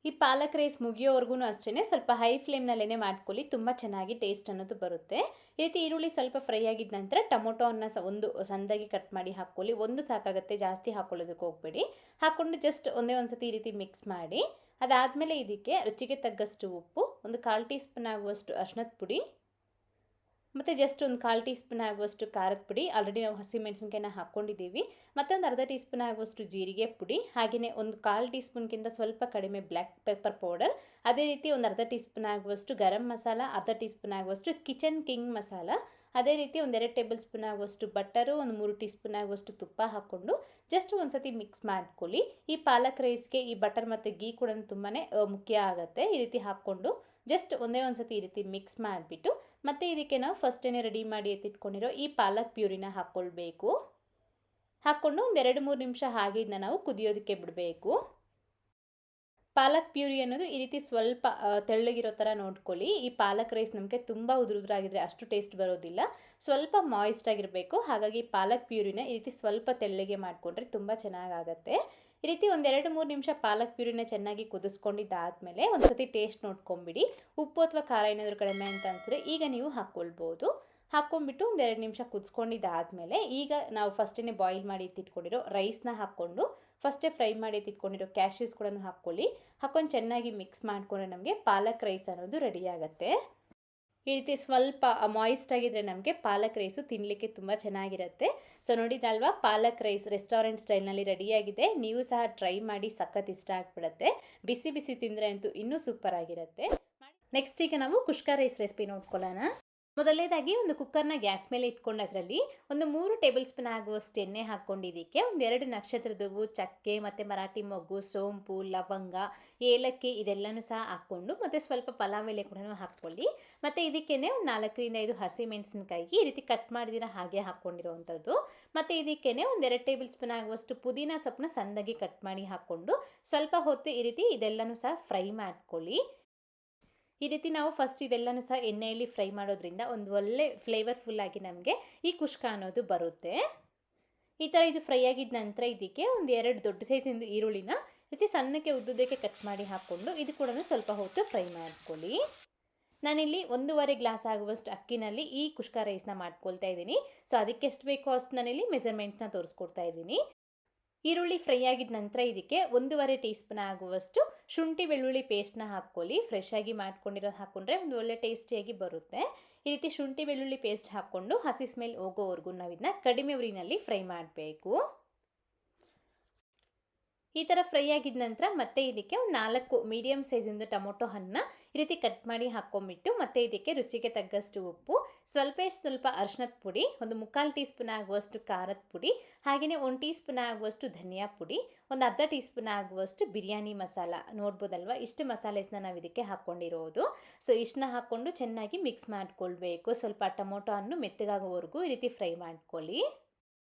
ಈ ಪಾಲಕ್ ರೈಸ್ ಮುಗಿಯೋವರೆಗೂ ಅಷ್ಟೇ ಸ್ವಲ್ಪ ಹೈ ಫ್ಲೇಮ್ನಲ್ಲೇ ಮಾಡ್ಕೊಳ್ಳಿ, ತುಂಬ ಚೆನ್ನಾಗಿ ಟೇಸ್ಟ್ ಅನ್ನೋದು ಬರುತ್ತೆ. ಈ ರೀತಿ ಈರುಳ್ಳಿ ಸ್ವಲ್ಪ ಫ್ರೈ ಆಗಿದ ನಂತರ ಟೊಮೊಟೊವನ್ನು ಒಂದು ಸಣ್ಣದಾಗಿ ಕಟ್ ಮಾಡಿ ಹಾಕ್ಕೊಳ್ಳಿ. ಒಂದು ಸಾಕಾಗುತ್ತೆ, ಜಾಸ್ತಿ ಹಾಕ್ಕೊಳ್ಳೋದಕ್ಕೆ ಹೋಗಬೇಡಿ. ಹಾಕ್ಕೊಂಡು ಜಸ್ಟ್ ಒಂದೇ ಒಂದು ಸತಿ ಈ ರೀತಿ ಮಿಕ್ಸ್ ಮಾಡಿ. ಅದಾದಮೇಲೆ ಇದಕ್ಕೆ ರುಚಿಗೆ ತಗ್ಗಷ್ಟು ಉಪ್ಪು, ಒಂದು 1/4 ಟೀ ಸ್ಪೂನ್ ಆಗುವಷ್ಟು ಅರಿಶಿಣದ ಪುಡಿ, ಮತ್ತು ಜಸ್ಟ್ ಒಂದು 1/4 ಟೀ ಸ್ಪೂನ್ ಆಗುವಷ್ಟು ಖಾರದ ಪುಡಿ, ಆಲ್ರೆಡಿ ನಾವು ಹಸಿಮೆಣಸಿನ್ಕಾಯಿನ ಹಾಕ್ಕೊಂಡಿದ್ದೀವಿ. ಮತ್ತು ಒಂದು ಅರ್ಧ ಟೀ ಸ್ಪೂನ್ ಆಗುವಷ್ಟು ಜೀರಿಗೆ ಪುಡಿ, ಹಾಗೆಯೇ ಒಂದು 1/4 ಟೀ ಸ್ಪೂನ್ಗಿಂತ ಸ್ವಲ್ಪ ಕಡಿಮೆ ಬ್ಲ್ಯಾಕ್ ಪೆಪ್ಪರ್ ಪೌಡರ್, ಅದೇ ರೀತಿ ಒಂದು ಅರ್ಧ ಟೀ ಸ್ಪೂನ್ ಆಗುವಷ್ಟು ಗರಂ ಮಸಾಲ, ಅರ್ಧ ಟೀ ಸ್ಪೂನ್ ಆಗುವಷ್ಟು ಕಿಚನ್ ಕಿಂಗ್ ಮಸಾಲ, ಅದೇ ರೀತಿ ಒಂದು 2 ಟೇಬಲ್ ಸ್ಪೂನ್ ಆಗುವಷ್ಟು ಬಟರು, ಒಂದು 3 ಟೀ ಸ್ಪೂನ್ ಆಗುವಷ್ಟು ತುಪ್ಪ ಹಾಕ್ಕೊಂಡು ಜಸ್ಟ್ ಒಂದು ಸತಿ ಮಿಕ್ಸ್ ಮಾಡ್ಕೊಳ್ಳಿ. ಈ ಪಾಲಕ್ ರೈಸ್ಗೆ ಈ ಬಟರ್ ಮತ್ತು ಗೀ ಕೂಡ ತುಂಬಾ ಮುಖ್ಯ ಆಗುತ್ತೆ. ಈ ರೀತಿ ಹಾಕ್ಕೊಂಡು ಜಸ್ಟ್ ಒಂದೇ ಒಂದು ಸತಿ ಈ ರೀತಿ ಮಿಕ್ಸ್ ಮಾಡಿಬಿಟ್ಟು ಮತ್ತು ಇದಕ್ಕೆ ನಾವು ಫಸ್ಟೇ ರೆಡಿ ಮಾಡಿ ಎತ್ತಿಟ್ಕೊಂಡಿರೋ ಈ ಪಾಲಕ್ ಪ್ಯೂರಿನ ಹಾಕ್ಕೊಳ್ಬೇಕು. ಹಾಕ್ಕೊಂಡು ಒಂದು 2-3 ನಿಮಿಷ ಹಾಗೆ ಇದನ್ನ ನಾವು ಕುದಿಯೋದಕ್ಕೆ ಬಿಡಬೇಕು. ಪಾಲಕ್ ಪ್ಯೂರಿ ಅನ್ನೋದು ಈ ರೀತಿ ಸ್ವಲ್ಪ ತೆಳ್ಳಗಿರೋ ಥರ ನೋಡ್ಕೊಳ್ಳಿ. ಈ ಪಾಲಕ್ ರೈಸ್ ನಮಗೆ ತುಂಬ ಉದುರಾಗಿದ್ರೆ ಅಷ್ಟು ಟೇಸ್ಟ್ ಬರೋದಿಲ್ಲ, ಸ್ವಲ್ಪ ಮಾಯಿಸ್ಟ್ ಆಗಿರಬೇಕು. ಹಾಗಾಗಿ ಪಾಲಕ್ ಪ್ಯೂರಿನ ಈ ರೀತಿ ಸ್ವಲ್ಪ ತೆಳ್ಳಗೆ ಮಾಡಿಕೊಂಡ್ರೆ ತುಂಬ ಚೆನ್ನಾಗಾಗತ್ತೆ. ಈ ರೀತಿ ಒಂದು 2-3 ನಿಮಿಷ ಪಾಲಕ್ ಪ್ಯೂರಿನ ಚೆನ್ನಾಗಿ ಕುದಿಸ್ಕೊಂಡಿದ್ದಾದಮೇಲೆ ಒಂದು ಸತಿ ಟೇಸ್ಟ್ ನೋಡ್ಕೊಂಬಿಡಿ. ಉಪ್ಪು ಅಥವಾ ಖಾರ ಏನಾದರೂ ಕಡಿಮೆ ಅಂತ ಅನಿಸಿದ್ರೆ ಈಗ ನೀವು ಹಾಕ್ಕೊಳ್ಬೋದು. ಹಾಕ್ಕೊಂಡ್ಬಿಟ್ಟು ಒಂದು 2 ನಿಮಿಷ ಕುದಿಸ್ಕೊಂಡಿದ್ದಾದಮೇಲೆ ಈಗ ನಾವು ಫಸ್ಟೇ ಬಾಯ್ಲ್ ಮಾಡಿ ಎತ್ತಿಟ್ಕೊಂಡಿರೋ ರೈಸ್ನ ಹಾಕ್ಕೊಂಡು ಫಸ್ಟೇ ಫ್ರೈ ಮಾಡಿ ಎತ್ತಿಟ್ಕೊಂಡಿರೋ ಕ್ಯಾಶ್ಯೂಸ್ ಕೂಡ ಹಾಕ್ಕೊಂಡು ಚೆನ್ನಾಗಿ ಮಿಕ್ಸ್ ಮಾಡಿಕೊಂಡ್ರೆ ನಮಗೆ ಪಾಲಕ್ ರೈಸ್ ಅನ್ನೋದು ರೆಡಿ ಆಗುತ್ತೆ. ಈ ರೀತಿ ಸ್ವಲ್ಪ ಮಾಯಿಸ್ಟ್ ಆಗಿದ್ರೆ ನಮಗೆ ಪಾಲಕ್ ರೈಸು ತಿನ್ನಲಿಕ್ಕೆ ತುಂಬ ಚೆನ್ನಾಗಿರುತ್ತೆ. ಸೊ ನೋಡಿದ್ರಲ್ವಾ, ಪಾಲಕ್ ರೈಸ್ ರೆಸ್ಟೋರೆಂಟ್ ಸ್ಟೈಲ್ನಲ್ಲಿ ರೆಡಿಯಾಗಿದೆ. ನೀವು ಸಹ ಟ್ರೈ ಮಾಡಿ, ಸಖತ್ ಇಷ್ಟ ಆಗಿಬಿಡುತ್ತೆ. ಬಿಸಿ ಬಿಸಿ ತಿಂದರೆ ಅಂತೂ ಇನ್ನೂ ಸೂಪರ್ ಆಗಿರುತ್ತೆ. ನೆಕ್ಸ್ಟ್ ಈಗ ನಾವು ಕುಷ್ಕ ರೈಸ್ ರೆಸಿಪಿ ನೋಡ್ಕೊಳ್ಳೋಣ. ಮೊದಲನೇದಾಗಿ ಒಂದು ಕುಕ್ಕರ್ನ ಗ್ಯಾಸ್ ಮೇಲೆ ಇಟ್ಕೊಂಡು ಅದರಲ್ಲಿ ಒಂದು 3 ಟೇಬಲ್ ಸ್ಪೂನ್ ಆಗುವಷ್ಟು ಎಣ್ಣೆ ಹಾಕ್ಕೊಂಡಿದ್ದಕ್ಕೆ ಒಂದು 2 ನಕ್ಷತ್ರದ ಹೂವು, ಚಕ್ಕೆ ಮತ್ತು ಮರಾಠಿ ಮೊಗ್ಗು, ಸೋಂಪು, ಲವಂಗ, ಏಲಕ್ಕಿ ಇದೆಲ್ಲನೂ ಸಹ ಹಾಕ್ಕೊಂಡು ಮತ್ತು ಸ್ವಲ್ಪ ಪಲಾವ್ ಎಲೆ ಕೂಡ ಹಾಕ್ಕೊಳ್ಳಿ. ಮತ್ತು ಇದಕ್ಕೇ ಒಂದು 4ರಿಂದ 5 ಹಸಿಮೆಣಸಿನಕಾಯಿ ಈ ರೀತಿ ಕಟ್ ಮಾಡಿದಿರ ಹಾಗೆ ಹಾಕ್ಕೊಂಡಿರೋವಂಥದ್ದು. ಮತ್ತು ಇದಕ್ಕೇ ಒಂದು 2 ಟೇಬಲ್ ಸ್ಪೂನ್ ಆಗುವಷ್ಟು ಪುದೀನ ಸೊಪ್ಪನ್ನ ಸಣ್ಣದಾಗಿ ಕಟ್ ಮಾಡಿ ಹಾಕ್ಕೊಂಡು ಸ್ವಲ್ಪ ಹೊತ್ತು ಈ ರೀತಿ ಇದೆಲ್ಲನೂ ಸಹ ಫ್ರೈ ಮಾಡ್ಕೊಳ್ಳಿ. ಈ ರೀತಿ ನಾವು ಫಸ್ಟ್ ಇದೆಲ್ಲನೂ ಸಹ ಎಣ್ಣೆಯಲ್ಲಿ ಫ್ರೈ ಮಾಡೋದ್ರಿಂದ ಒಂದು ಒಳ್ಳೆ ಫ್ಲೇವರ್ಫುಲ್ ಆಗಿ ನಮಗೆ ಈ ಕುಷ್ಕ ಅನ್ನೋದು ಬರುತ್ತೆ. ಈ ಥರ ಇದು ಫ್ರೈ ಆಗಿದ ನಂತರ ಇದಕ್ಕೆ ಒಂದು 2 ದೊಡ್ಡ ಸೈಜಿಂದು ಈರುಳ್ಳಿನ ರೀತಿ ಸಣ್ಣಕ್ಕೆ ಉದ್ದುದಕ್ಕೆ ಕಟ್ ಮಾಡಿ ಹಾಕ್ಕೊಂಡು ಇದು ಕೂಡ ಸ್ವಲ್ಪ ಹೊತ್ತು ಫ್ರೈ ಮಾಡ್ಕೊಳ್ಳಿ. ನಾನಿಲ್ಲಿ 1.5 ಗ್ಲಾಸ್ ಆಗುವಷ್ಟು ಅಕ್ಕಿನಲ್ಲಿ ಈ ಕುಷ್ಕ ರೈಸ್ನ ಮಾಡ್ಕೊಳ್ತಾ ಇದ್ದೀನಿ. ಸೊ ಅದಕ್ಕೆ ಎಷ್ಟು ಬೇಕೋ ಅಷ್ಟು ನಾನಿಲ್ಲಿ ಮೆಜರ್ಮೆಂಟ್ನ ತೋರಿಸ್ಕೊಡ್ತಾ ಇದ್ದೀನಿ. ಈರುಳ್ಳಿ ಫ್ರೈ ಆಗಿದ ನಂತರ ಇದಕ್ಕೆ 1.5 ಟೀ ಸ್ಪೂನ್ ಆಗುವಷ್ಟು ಶುಂಠಿ ಬೆಳ್ಳುಳ್ಳಿ ಪೇಸ್ಟ್ನ ಹಾಕ್ಕೊಳ್ಳಿ. ಫ್ರೆಶ್ ಆಗಿ ಮಾಡ್ಕೊಂಡಿರೋದು ಹಾಕ್ಕೊಂಡ್ರೆ ಒಂದು ಒಳ್ಳೆ ಟೇಸ್ಟಿಯಾಗಿ ಬರುತ್ತೆ. ಈ ರೀತಿ ಶುಂಠಿ ಬೆಳ್ಳುಳ್ಳಿ ಪೇಸ್ಟ್ ಹಾಕ್ಕೊಂಡು ಹಸಿ ಸ್ಮೆಲ್ ಹೋಗೋವರೆಗೂ ನಾವು ಇದನ್ನ ಕಡಿಮೆ ಉರಿನಲ್ಲಿ ಫ್ರೈ ಮಾಡಬೇಕು. ಈ ಥರ ಫ್ರೈ ಆಗಿದ ನಂತರ ಮತ್ತೆ ಇದಕ್ಕೆ ಒಂದು 4 ಮೀಡಿಯಮ್ ಸೈಜಿಂದು ಟೊಮೊಟೊ ಹಣ್ಣನ್ನ ಈ ರೀತಿ ಕಟ್ ಮಾಡಿ ಹಾಕ್ಕೊಂಬಿಟ್ಟು ಮತ್ತೆ ಇದಕ್ಕೆ ರುಚಿಗೆ ತಗ್ಗಷ್ಟು ಉಪ್ಪು, ಸ್ವಲ್ಪ ಅರಿಶಿಣದ ಪುಡಿ, ಒಂದು 3/4 ಟೀ ಸ್ಪೂನ್ ಆಗುವಷ್ಟು ಖಾರದ ಪುಡಿ, ಹಾಗೆಯೇ 1 ಟೀ ಸ್ಪೂನ್ ಆಗುವಷ್ಟು ಧನಿಯಾ ಪುಡಿ, ಒಂದು ಅರ್ಧ ಟೀ ಸ್ಪೂನ್ ಆಗುವಷ್ಟು ಬಿರಿಯಾನಿ ಮಸಾಲ. ನೋಡ್ಬೋದಲ್ವ, ಇಷ್ಟು ಮಸಾಲೆಸ್ನ ನಾವು ಇದಕ್ಕೆ ಹಾಕ್ಕೊಂಡಿರೋದು. ಸೊ ಇಷ್ಟನ್ನ ಹಾಕ್ಕೊಂಡು ಚೆನ್ನಾಗಿ ಮಿಕ್ಸ್ ಮಾಡ್ಕೊಳ್ಬೇಕು. ಸ್ವಲ್ಪ ಟೊಮೊಟೊ ಹಣ್ಣು ಮೆತ್ತಗಾಗೋವರೆಗೂ ಈ ರೀತಿ ಫ್ರೈ ಮಾಡ್ಕೊಳ್ಳಿ.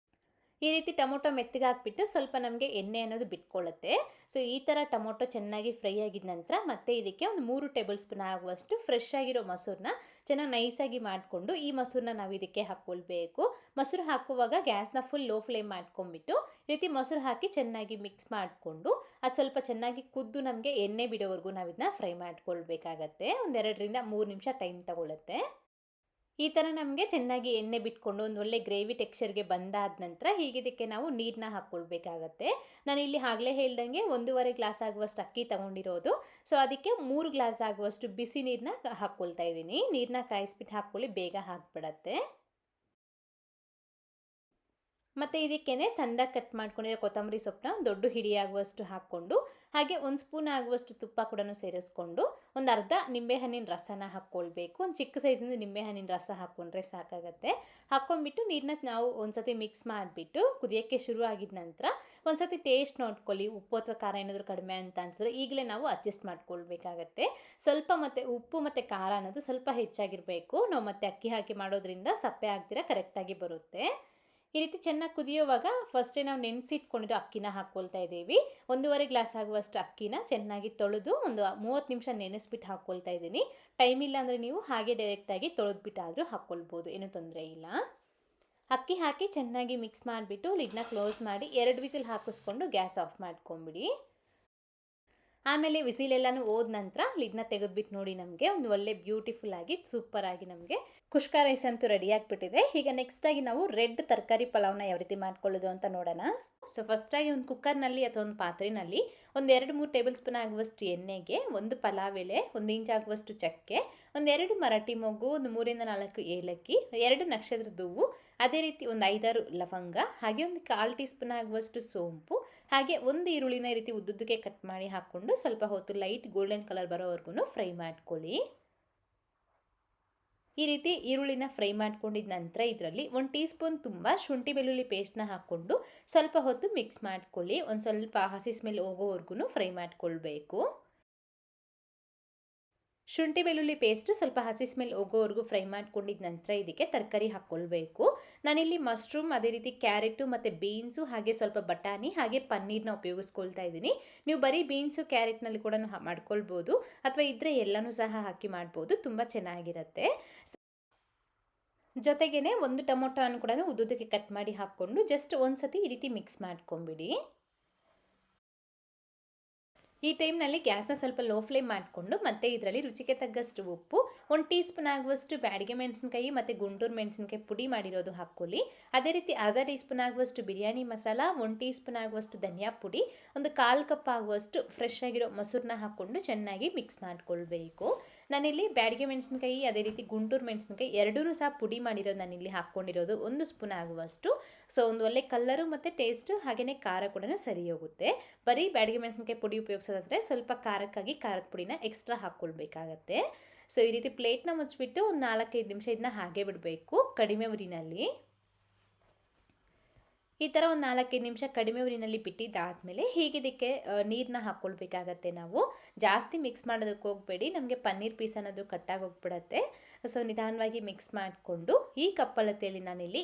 ಈ ರೀತಿ ಟೊಮೊಟೊ ಮೆತ್ತಗೆ ಹಾಕ್ಬಿಟ್ಟು ಸ್ವಲ್ಪ ನಮಗೆ ಎಣ್ಣೆ ಅನ್ನೋದು ಬಿಟ್ಕೊಳ್ಳುತ್ತೆ. ಸೊ ಈ ಥರ ಟೊಮೊಟೊ ಚೆನ್ನಾಗಿ ಫ್ರೈ ಆಗಿದ ನಂತರ ಮತ್ತೆ ಇದಕ್ಕೆ ಒಂದು 3 ಟೇಬಲ್ ಸ್ಪೂನ್ ಆಗುವಷ್ಟು ಫ್ರೆಶ್ ಆಗಿರೋ ಮೊಸರನ್ನ ಚೆನ್ನಾಗಿ ನೈಸಾಗಿ ಮಾಡಿಕೊಂಡು ಈ ಮೊಸರನ್ನ ನಾವು ಇದಕ್ಕೆ ಹಾಕ್ಕೊಳ್ಬೇಕು. ಮೊಸರು ಹಾಕುವಾಗ ಗ್ಯಾಸ್ನ ಫುಲ್ ಲೋ ಫ್ಲೇಮ್ ಮಾಡ್ಕೊಂಡ್ಬಿಟ್ಟು ಈ ರೀತಿ ಮೊಸರು ಹಾಕಿ ಚೆನ್ನಾಗಿ ಮಿಕ್ಸ್ ಮಾಡಿಕೊಂಡು ಅದು ಸ್ವಲ್ಪ ಚೆನ್ನಾಗಿ ಕುದ್ದು ನಮಗೆ ಎಣ್ಣೆ ಬಿಡೋವರೆಗೂ ನಾವು ಇದನ್ನ ಫ್ರೈ ಮಾಡ್ಕೊಳ್ಬೇಕಾಗತ್ತೆ. ಒಂದು 2ರಿಂದ 3 ನಿಮಿಷ ಟೈಮ್ ತಗೊಳುತ್ತೆ. ಈ ಥರ ನಮಗೆ ಚೆನ್ನಾಗಿ ಎಣ್ಣೆ ಬಿಟ್ಕೊಂಡು ಒಂದು ಒಳ್ಳೆ ಗ್ರೇವಿ ಟೆಕ್ಸ್ಚರ್ಗೆ ಬಂದಾದ ನಂತರ ಹೀಗೆ ಇದಕ್ಕೆ ನಾವು ನೀರನ್ನ ಹಾಕ್ಕೊಳ್ಬೇಕಾಗತ್ತೆ. ನಾನಿಲ್ಲಿ ಆಗಲೇ ಹೇಳ್ದಂಗೆ 1.5 ಗ್ಲಾಸ್ ಆಗುವಷ್ಟು ಅಕ್ಕಿ ತೊಗೊಂಡಿರೋದು. ಸೊ ಅದಕ್ಕೆ 3 ಗ್ಲಾಸ್ ಆಗುವಷ್ಟು ಬಿಸಿ ನೀರನ್ನ ಹಾಕ್ಕೊಳ್ತಾ ಇದ್ದೀನಿ. ನೀರನ್ನ ಕಾಯಿಸ್ಬಿಟ್ಟು ಹಾಕ್ಕೊಳ್ಳಿ, ಬೇಗ ಹಾಕ್ಬಿಡತ್ತೆ. ಮತ್ತು ಇದಕ್ಕೇ ಸಣ್ಣದಾಗಿ ಕಟ್ ಮಾಡ್ಕೊಂಡಿರೋ ಕೊತ್ತಂಬರಿ ಸೊಪ್ಪನ್ನ ದೊಡ್ಡ ಹಿಡಿಯಾಗುವಷ್ಟು ಹಾಕ್ಕೊಂಡು, ಹಾಗೆ 1 ಸ್ಪೂನ್ ಆಗುವಷ್ಟು ತುಪ್ಪ ಕೂಡ ಸೇರಿಸ್ಕೊಂಡು, ಒಂದು ಅರ್ಧ ನಿಂಬೆಹಣ್ಣಿನ ರಸನ ಹಾಕ್ಕೊಳ್ಬೇಕು. ಒಂದು ಚಿಕ್ಕ ಸೈಜಿಂದ ನಿಂಬೆಹಣ್ಣಿನ ರಸ ಹಾಕ್ಕೊಂಡ್ರೆ ಸಾಕಾಗತ್ತೆ. ಹಾಕ್ಕೊಂಡ್ಬಿಟ್ಟು ನೀರನ್ನ ನಾವು ಒಂದು ಸತಿ ಮಿಕ್ಸ್ ಮಾಡಿಬಿಟ್ಟು ಕುದಿಯೋಕ್ಕೆ ಶುರು ಆಗಿದ ನಂತರ ಒಂದು ಸತಿ ಟೇಸ್ಟ್ ನೋಡ್ಕೊಳ್ಳಿ. ಉಪ್ಪು ಅಥವಾ ಖಾರ ಏನಾದರೂ ಕಡಿಮೆ ಅಂತ ಅನಿಸಿದ್ರೆ ಈಗಲೇ ನಾವು ಅಡ್ಜಸ್ಟ್ ಮಾಡ್ಕೊಳ್ಬೇಕಾಗತ್ತೆ. ಸ್ವಲ್ಪ ಮತ್ತು ಉಪ್ಪು ಮತ್ತು ಖಾರ ಅನ್ನೋದು ಸ್ವಲ್ಪ ಹೆಚ್ಚಾಗಿರಬೇಕು. ನಾವು ಮತ್ತೆ ಅಕ್ಕಿ ಹಾಕಿ ಮಾಡೋದ್ರಿಂದ ಸಪ್ಪೆ ಆಗ್ದಿರ ಕರೆಕ್ಟಾಗಿ ಬರುತ್ತೆ. ಈ ರೀತಿ ಚೆನ್ನಾಗಿ ಕುದಿಯೋವಾಗ ಫಸ್ಟೇ ನಾವು ನೆನೆಸಿಟ್ಕೊಂಡಿರೋ ಅಕ್ಕಿನ ಹಾಕ್ಕೊಳ್ತಾ ಇದ್ದೀವಿ. 1.5 ಗ್ಲಾಸ್ ಆಗುವಷ್ಟು ಅಕ್ಕಿನ ಚೆನ್ನಾಗಿ ತೊಳೆದು ಒಂದು 30 ನಿಮಿಷ ನೆನೆಸ್ಬಿಟ್ಟು ಹಾಕ್ಕೊಳ್ತಾ ಇದ್ದೀನಿ. ಟೈಮ್ ಇಲ್ಲ ಅಂದರೆ ನೀವು ಹಾಗೆ ಡೈರೆಕ್ಟಾಗಿ ತೊಳೆದ್ಬಿಟ್ಟಾದರೂ ಹಾಕ್ಕೊಳ್ಬೋದು, ಏನೂ ತೊಂದರೆ ಇಲ್ಲ. ಅಕ್ಕಿ ಹಾಕಿ ಚೆನ್ನಾಗಿ ಮಿಕ್ಸ್ ಮಾಡಿಬಿಟ್ಟು ಲಿಡ್ನ ಕ್ಲೋಸ್ ಮಾಡಿ 2 ವಿಸಿಲ್ ಹಾಕಿಸ್ಕೊಂಡು ಗ್ಯಾಸ್ ಆಫ್ ಮಾಡ್ಕೊಂಬಿಡಿ. ಆಮೇಲೆ ವಿಸಿಲೆಲ್ಲನೂ ಹೋದ ನಂತರ ಲಿಡ್ನ ತೆಗೆದ್ಬಿಟ್ಟು ನೋಡಿ, ನಮಗೆ ಒಂದು ಒಳ್ಳೆ ಬ್ಯೂಟಿಫುಲ್ಲಾಗಿ ಸೂಪರಾಗಿ ನಮಗೆ ಕುಷ್ಕ ರೈಸ್ ಅಂತೂ ರೆಡಿ ಆಗಿಬಿಟ್ಟಿದೆ. ಈಗ ನೆಕ್ಸ್ಟಾಗಿ ನಾವು ರೆಡ್ ತರಕಾರಿ ಪಲಾವ್ನ ಯಾವ ರೀತಿ ಮಾಡ್ಕೊಳ್ಳೋದು ಅಂತ ನೋಡೋಣ. ಸೊ ಫಸ್ಟಾಗಿ ಒಂದು ಕುಕ್ಕರ್ನಲ್ಲಿ ಅಥವಾ ಒಂದು ಪಾತ್ರೆಯಲ್ಲಿ ಒಂದು 2-3 ಟೇಬಲ್ ಸ್ಪೂನ್ ಆಗುವಷ್ಟು ಎಣ್ಣೆಗೆ 1 ಪಲಾವ್ ಎಲೆ, 1 ಇಂಚ್ ಆಗುವಷ್ಟು ಚಕ್ಕೆ, 2 ಮರಾಠಿ ಮೊಗ್ಗು, 3-4 ಏಲಕ್ಕಿ, 2 ನಕ್ಷತ್ರದ ಹೂವು, ಅದೇ ರೀತಿ ಒಂದು 5-6 ಲವಂಗ, ಹಾಗೆ ಒಂದು 1/4 ಟೀ ಸ್ಪೂನ್ ಆಗುವಷ್ಟು ಸೋಂಪು, ಹಾಗೆ ಒಂದು ಈರುಳ್ಳಿನ ಈ ರೀತಿ ಉದ್ದುದ್ದಕ್ಕೆ ಕಟ್ ಮಾಡಿ ಹಾಕ್ಕೊಂಡು ಸ್ವಲ್ಪ ಹೊತ್ತು ಲೈಟ್ ಗೋಲ್ಡನ್ ಕಲರ್ ಬರೋವರೆಗೂ ಫ್ರೈ ಮಾಡ್ಕೊಳ್ಳಿ. ಈ ರೀತಿ ಈರುಳ್ಳಿನ ಫ್ರೈ ಮಾಡ್ಕೊಂಡಿದ ನಂತರ ಇದರಲ್ಲಿ 1 ಟೀ ಸ್ಪೂನ್ ತುಂಬ ಶುಂಠಿ ಬೆಳ್ಳುಳ್ಳಿ ಪೇಸ್ಟ್ನ ಹಾಕ್ಕೊಂಡು ಸ್ವಲ್ಪ ಹೊತ್ತು ಮಿಕ್ಸ್ ಮಾಡ್ಕೊಳ್ಳಿ. ಒಂದು ಸ್ವಲ್ಪ ಹಸಿ ಸ್ಮೆಲ್ ಹೋಗೋವರೆಗೂ ಫ್ರೈ ಮಾಡ್ಕೊಳ್ಬೇಕು. ಶುಂಠಿ ಬೆಳ್ಳುಳ್ಳಿ ಪೇಸ್ಟ್ ಸ್ವಲ್ಪ ಹಸಿ ಸ್ಮೆಲ್ ಹೋಗೋವರೆಗೂ ಫ್ರೈ ಮಾಡ್ಕೊಂಡಿದ ನಂತರ ಇದಕ್ಕೆ ತರಕಾರಿ ಹಾಕ್ಕೊಳ್ಬೇಕು. ನಾನಿಲ್ಲಿ ಮಶ್ರೂಮ್, ಅದೇ ರೀತಿ ಕ್ಯಾರೆಟು ಮತ್ತು ಬೀನ್ಸು, ಹಾಗೆ ಸ್ವಲ್ಪ ಬಟಾಣಿ, ಹಾಗೆ ಪನ್ನೀರ್ನ ಉಪಯೋಗಿಸ್ಕೊಳ್ತಾ ಇದ್ದೀನಿ. ನೀವು ಬರೀ ಬೀನ್ಸು ಕ್ಯಾರೆಟ್ನಲ್ಲಿ ಕೂಡ ಮಾಡ್ಕೊಳ್ಬೋದು, ಅಥವಾ ಇದ್ದರೆ ಎಲ್ಲನೂ ಸಹ ಹಾಕಿ ಮಾಡ್ಬೋದು, ತುಂಬ ಚೆನ್ನಾಗಿರುತ್ತೆ. ಜೊತೆಗೇ 1 ಟೊಮೊಟೊನ ಕೂಡ ಉದ್ದುದಕ್ಕೆ ಕಟ್ ಮಾಡಿ ಹಾಕ್ಕೊಂಡು ಜಸ್ಟ್ ಒಂದು ಸತಿ ಈ ರೀತಿ ಮಿಕ್ಸ್ ಮಾಡ್ಕೊಂಬಿಡಿ. ಈ ಟೈಮ್ನಲ್ಲಿ ಗ್ಯಾಸ್ನ ಸ್ವಲ್ಪ ಲೋ ಫ್ಲೇಮ್ ಮಾಡಿಕೊಂಡು ಮತ್ತೆ ಇದರಲ್ಲಿ ರುಚಿಗೆ ತగ్గಷ್ಟು ಉಪ್ಪು, 1 ಟೀ ಸ್ಪೂನ್ ಆಗುವಷ್ಟು ಬ್ಯಾಡಿಗೆ ಮೆಣಸಿನಕಾಯಿ ಮತ್ತು ಗುಂಟೂರು ಮೆಣಸಿನಕಾಯಿ ಪುಡಿ ಮಾಡಿರೋದು ಹಾಕ್ಕೊಳ್ಳಿ. ಅದೇ ರೀತಿ ಅರ್ಧ ಟೀ ಸ್ಪೂನ್ ಆಗುವಷ್ಟು ಬಿರಿಯಾನಿ ಮಸಾಲ, 1 ಟೀ ಸ್ಪೂನ್ ಆಗುವಷ್ಟು ಧನಿಯಾ ಪುಡಿ, ಒಂದು 1/4 ಕಪ್ ಆಗುವಷ್ಟು ಫ್ರೆಶ್ ಆಗಿರೋ ಮೊಸರನ್ನ ಹಾಕ್ಕೊಂಡು ಚೆನ್ನಾಗಿ ಮಿಕ್ಸ್ ಮಾಡಿಕೊಳ್ಬೇಕು. ನಾನಿಲ್ಲಿ ಬ್ಯಾಡಿಗೆ ಮೆಣಸಿನಕಾಯಿ ಅದೇ ರೀತಿ ಗುಂಟೂರು ಮೆಣಸಿನಕಾಯಿ ಎರಡೂ ಸಹ ಪುಡಿ ಮಾಡಿರೋದು ನಾನಿಲ್ಲಿ ಹಾಕ್ಕೊಂಡಿರೋದು 1 ಸ್ಪೂನ್ ಆಗುವಷ್ಟು. ಸೊ ಒಂದು ಒಳ್ಳೆ ಕಲ್ಲರು ಮತ್ತು ಟೇಸ್ಟು ಹಾಗೆಯೇ ಖಾರ ಕೂಡ ಸರಿ ಹೋಗುತ್ತೆ. ಬರೀ ಬ್ಯಾಡಿಗೆ ಮೆಣಸಿನಕಾಯಿ ಪುಡಿ ಉಪಯೋಗಿಸೋದಾದರೆ ಸ್ವಲ್ಪ ಖಾರಕ್ಕಾಗಿ ಖಾರದ ಪುಡಿನ ಎಕ್ಸ್ಟ್ರಾ ಹಾಕ್ಕೊಳ್ಬೇಕಾಗತ್ತೆ. ಸೊ ಈ ರೀತಿ ಪ್ಲೇಟ್ನ ಮುಚ್ಚಿಬಿಟ್ಟು ಒಂದು 4-5 ನಿಮಿಷ ಇದನ್ನ ಹಾಗೆ ಬಿಡಬೇಕು ಕಡಿಮೆ ಉರಿನಲ್ಲಿ. ಈ ಥರ ಒಂದು 4-5 ನಿಮಿಷ ಕಡಿಮೆ ಉರಿನಲ್ಲಿ ಬಿಟ್ಟಿದ್ದಾದಮೇಲೆ ಹೀಗೆ ಇದಕ್ಕೆ ನೀರನ್ನ ಹಾಕ್ಕೊಳ್ಬೇಕಾಗತ್ತೆ. ನಾವು ಜಾಸ್ತಿ ಮಿಕ್ಸ್ ಮಾಡೋದಕ್ಕೆ ಹೋಗಬೇಡಿ, ನಮಗೆ ಪನ್ನೀರ್ ಪೀಸ್ ಅನ್ನೋದು ಕಟ್ಟಾಗಿ ಹೋಗ್ಬಿಡತ್ತೆ. ಸೊ ನಿಧಾನವಾಗಿ ಮಿಕ್ಸ್ ಮಾಡಿಕೊಂಡು ಈ ಕಪ್ ಅಳತೆಯಲ್ಲಿ ನಾನಿಲ್ಲಿ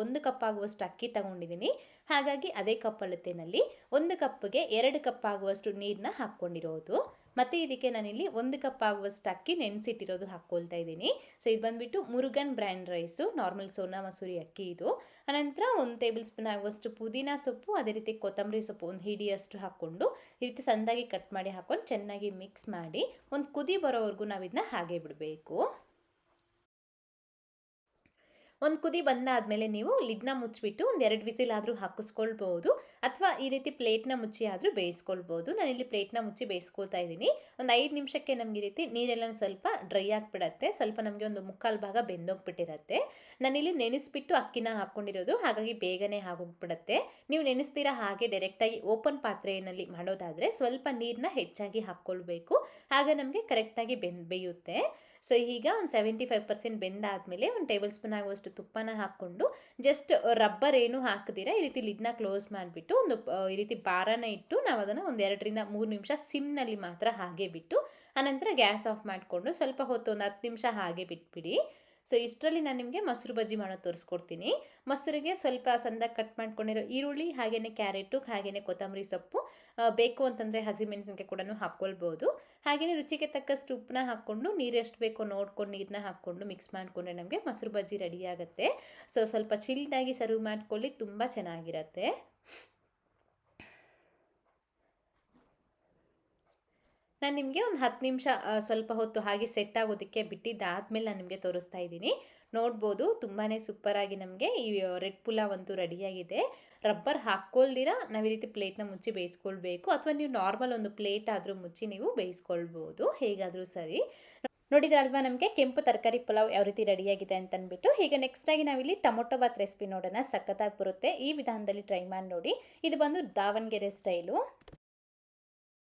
1 ಕಪ್ ಆಗುವಷ್ಟು ಅಕ್ಕಿ ತಗೊಂಡಿದ್ದೀನಿ. ಹಾಗಾಗಿ ಅದೇ ಕಪ್ ಅಳತೆಯಲ್ಲಿ 1 ಕಪ್ಗೆ 2 ಕಪ್ ಆಗುವಷ್ಟು ನೀರನ್ನ ಹಾಕ್ಕೊಂಡಿರೋದು. ಮತ್ತು ಇದಕ್ಕೆ ನಾನಿಲ್ಲಿ 1 ಕಪ್ ಆಗುವಷ್ಟು ಅಕ್ಕಿ ನೆನೆಸಿಟ್ಟಿರೋದು ಹಾಕ್ಕೊಳ್ತಾ ಇದ್ದೀನಿ. ಸೊ ಇದು ಬಂದುಬಿಟ್ಟು Murugan brand rice, normal Sona Masuri ಅಕ್ಕಿ ಇದು. ಅನಂತರ 1 ಟೇಬಲ್ ಸ್ಪೂನ್ ಆಗುವಷ್ಟು ಪುದೀನ ಸೊಪ್ಪು, ಅದೇ ರೀತಿ ಕೊತ್ತಂಬರಿ ಸೊಪ್ಪು ಒಂದು ಹಿಡಿಯಷ್ಟು ಹಾಕ್ಕೊಂಡು ಈ ರೀತಿ ಸಣ್ಣದಾಗಿ ಕಟ್ ಮಾಡಿ ಹಾಕ್ಕೊಂಡು ಚೆನ್ನಾಗಿ ಮಿಕ್ಸ್ ಮಾಡಿ ಒಂದು ಕುದಿ ಬರೋವರೆಗೂ ನಾವು ಇದನ್ನ ಹಾಗೆ ಬಿಡಬೇಕು. ಒಂದು ಕುದಿ ಬಂದಾದಮೇಲೆ ನೀವು ಲಿಡ್ನ ಮುಚ್ಚಿಬಿಟ್ಟು ಒಂದು 2 ವಿಸಿಲ್ ಆದರೂ ಹಾಕಿಸ್ಕೊಳ್ಬೋದು, ಅಥವಾ ಈ ರೀತಿ ಪ್ಲೇಟ್ನ ಮುಚ್ಚಿ ಆದರೂ ಬೇಯಿಸ್ಕೊಳ್ಬೋದು. ನಾನಿಲ್ಲಿ ಪ್ಲೇಟ್ನ ಮುಚ್ಚಿ ಬೇಯಿಸ್ಕೊಳ್ತಾ ಇದ್ದೀನಿ. ಒಂದು 5 ನಿಮಿಷಕ್ಕೆ ನಮಗೆ ಈ ರೀತಿ ನೀರೆಲ್ಲ ಸ್ವಲ್ಪ ಡ್ರೈ ಆಗಿಬಿಡತ್ತೆ, ಸ್ವಲ್ಪ ನಮಗೆ ಒಂದು 3/4 ಭಾಗ ಬೆಂದೋಗ್ಬಿಟ್ಟಿರತ್ತೆ. ನಾನಿಲ್ಲಿ ನೆನೆಸ್ಬಿಟ್ಟು ಅಕ್ಕಿನ ಹಾಕ್ಕೊಂಡಿರೋದು, ಹಾಗಾಗಿ ಬೇಗನೆ ಆಗೋಗ್ಬಿಡತ್ತೆ. ನೀವು ನೆನೆಸ್ತೀರಾ ಹಾಗೆ ಡೈರೆಕ್ಟಾಗಿ ಓಪನ್ ಪಾತ್ರೆಯಲ್ಲಿ ಮಾಡೋದಾದರೆ ಸ್ವಲ್ಪ ನೀರನ್ನ ಹೆಚ್ಚಾಗಿ ಹಾಕ್ಕೊಳ್ಬೇಕು, ಆಗ ನಮಗೆ ಕರೆಕ್ಟಾಗಿ ಬೇಯುತ್ತೆ. ಸೊ ಈಗ ಒಂದು 75% ಬೆಂದಾದಮೇಲೆ 1 ಟೇಬಲ್ ಸ್ಪೂನ್ ಆಗುವಷ್ಟು ತುಪ್ಪನ ಹಾಕ್ಕೊಂಡು ಜಸ್ಟ್ ರಬ್ಬರ್ ಏನು ಹಾಕದಿರ ಈ ರೀತಿ ಲಿಡ್ನ ಕ್ಲೋಸ್ ಮಾಡಿಬಿಟ್ಟು ಒಂದು ಈ ರೀತಿ ಭಾರನ ಇಟ್ಟು ನಾವು ಅದನ್ನು ಒಂದು 2-3 ನಿಮಿಷ ಸಿಮ್ನಲ್ಲಿ ಮಾತ್ರ ಹಾಗೆ ಬಿಟ್ಟು ಆನಂತರ ಗ್ಯಾಸ್ ಆಫ್ ಮಾಡಿಕೊಂಡು ಸ್ವಲ್ಪ ಹೊತ್ತು ಒಂದು 10 ನಿಮಿಷ ಹಾಗೆ ಬಿಟ್ಬಿಡಿ. ಸೊ ಇಷ್ಟರಲ್ಲಿ ನಾನು ನಿಮಗೆ ಮೊಸರು ಬಜ್ಜಿ ಮಾಡೋದು ತೋರಿಸ್ಕೊಡ್ತೀನಿ. ಮೊಸರಿಗೆ ಸ್ವಲ್ಪ ಸಣ್ಣದಾಗಿ ಕಟ್ ಮಾಡ್ಕೊಂಡಿರೋ ಈರುಳ್ಳಿ, ಹಾಗೆಯೇ ಕ್ಯಾರೆಟು, ಹಾಗೆಯೇ ಕೊತ್ತಂಬರಿ ಸೊಪ್ಪು, ಬೇಕು ಅಂತಂದರೆ ಹಸಿಮೆಣಸಿನಕಾಯಿ ಕೂಡ ಹಾಕ್ಕೊಳ್ಬೋದು. ಹಾಗೆಯೇ ರುಚಿಗೆ ತಕ್ಕಷ್ಟು ಉಪ್ಪನ್ನ ಹಾಕ್ಕೊಂಡು ನೀರು ಎಷ್ಟು ಬೇಕೋ ನೋಡ್ಕೊಂಡು ನೀರನ್ನ ಹಾಕ್ಕೊಂಡು ಮಿಕ್ಸ್ ಮಾಡಿಕೊಂಡ್ರೆ ನಮಗೆ ಮೊಸರು ಬಜ್ಜಿ ರೆಡಿ ಆಗುತ್ತೆ. ಸೊ ಸ್ವಲ್ಪ ಚಿಲ್ಡಾಗಿ ಸರ್ವ್ ಮಾಡ್ಕೊಳ್ಳಿ, ತುಂಬ ಚೆನ್ನಾಗಿರುತ್ತೆ. ನಾನು ನಿಮಗೆ ಒಂದು 10 ನಿಮಿಷ ಸ್ವಲ್ಪ ಹೊತ್ತು ಹಾಗೆ ಸೆಟ್ ಆಗೋದಕ್ಕೆ ಬಿಟ್ಟಿದ್ದಾದಮೇಲೆ ನಾನು ನಿಮಗೆ ತೋರಿಸ್ತಾ ಇದ್ದೀನಿ. ನೋಡ್ಬೋದು ತುಂಬಾ ಸೂಪರಾಗಿ ನಮಗೆ ಈ ರೆಡ್ ಪುಲಾವ್ ಅಂತೂ ರೆಡಿಯಾಗಿದೆ. ರಬ್ಬರ್ ಹಾಕ್ಕೊಳ್ದಿರ ನಾವು ಈ ರೀತಿ ಪ್ಲೇಟ್ನ ಮುಚ್ಚಿ ಬೇಯಿಸ್ಕೊಳ್ಬೇಕು, ಅಥವಾ ನೀವು ನಾರ್ಮಲ್ ಒಂದು ಪ್ಲೇಟ್ ಆದರೂ ಮುಚ್ಚಿ ನೀವು ಬೇಯಿಸ್ಕೊಳ್ಬೋದು, ಹೇಗಾದರೂ ಸರಿ. ನೋಡಿದ್ರಲ್ವಾ ನಮಗೆ ಕೆಂಪು ತರಕಾರಿ ಪಲಾವ್ ಯಾವ ರೀತಿ ರೆಡಿಯಾಗಿದೆ ಅಂತ ಅಂದ್ಬಿಟ್ಟು. ಈಗ ನೆಕ್ಸ್ಟಾಗಿ ನಾವಿಲ್ಲಿ ಟೊಮೊಟೊ ಬಾತ್ ರೆಸಿಪಿ ನೋಡೋಣ. ಸಖತ್ತಾಗಿ ಬರುತ್ತೆ, ಈ ವಿಧಾನದಲ್ಲಿ ಟ್ರೈ ಮಾಡಿ ನೋಡಿ. ಇದು ಬಂದು ದಾವಣಗೆರೆ ಸ್ಟೈಲು.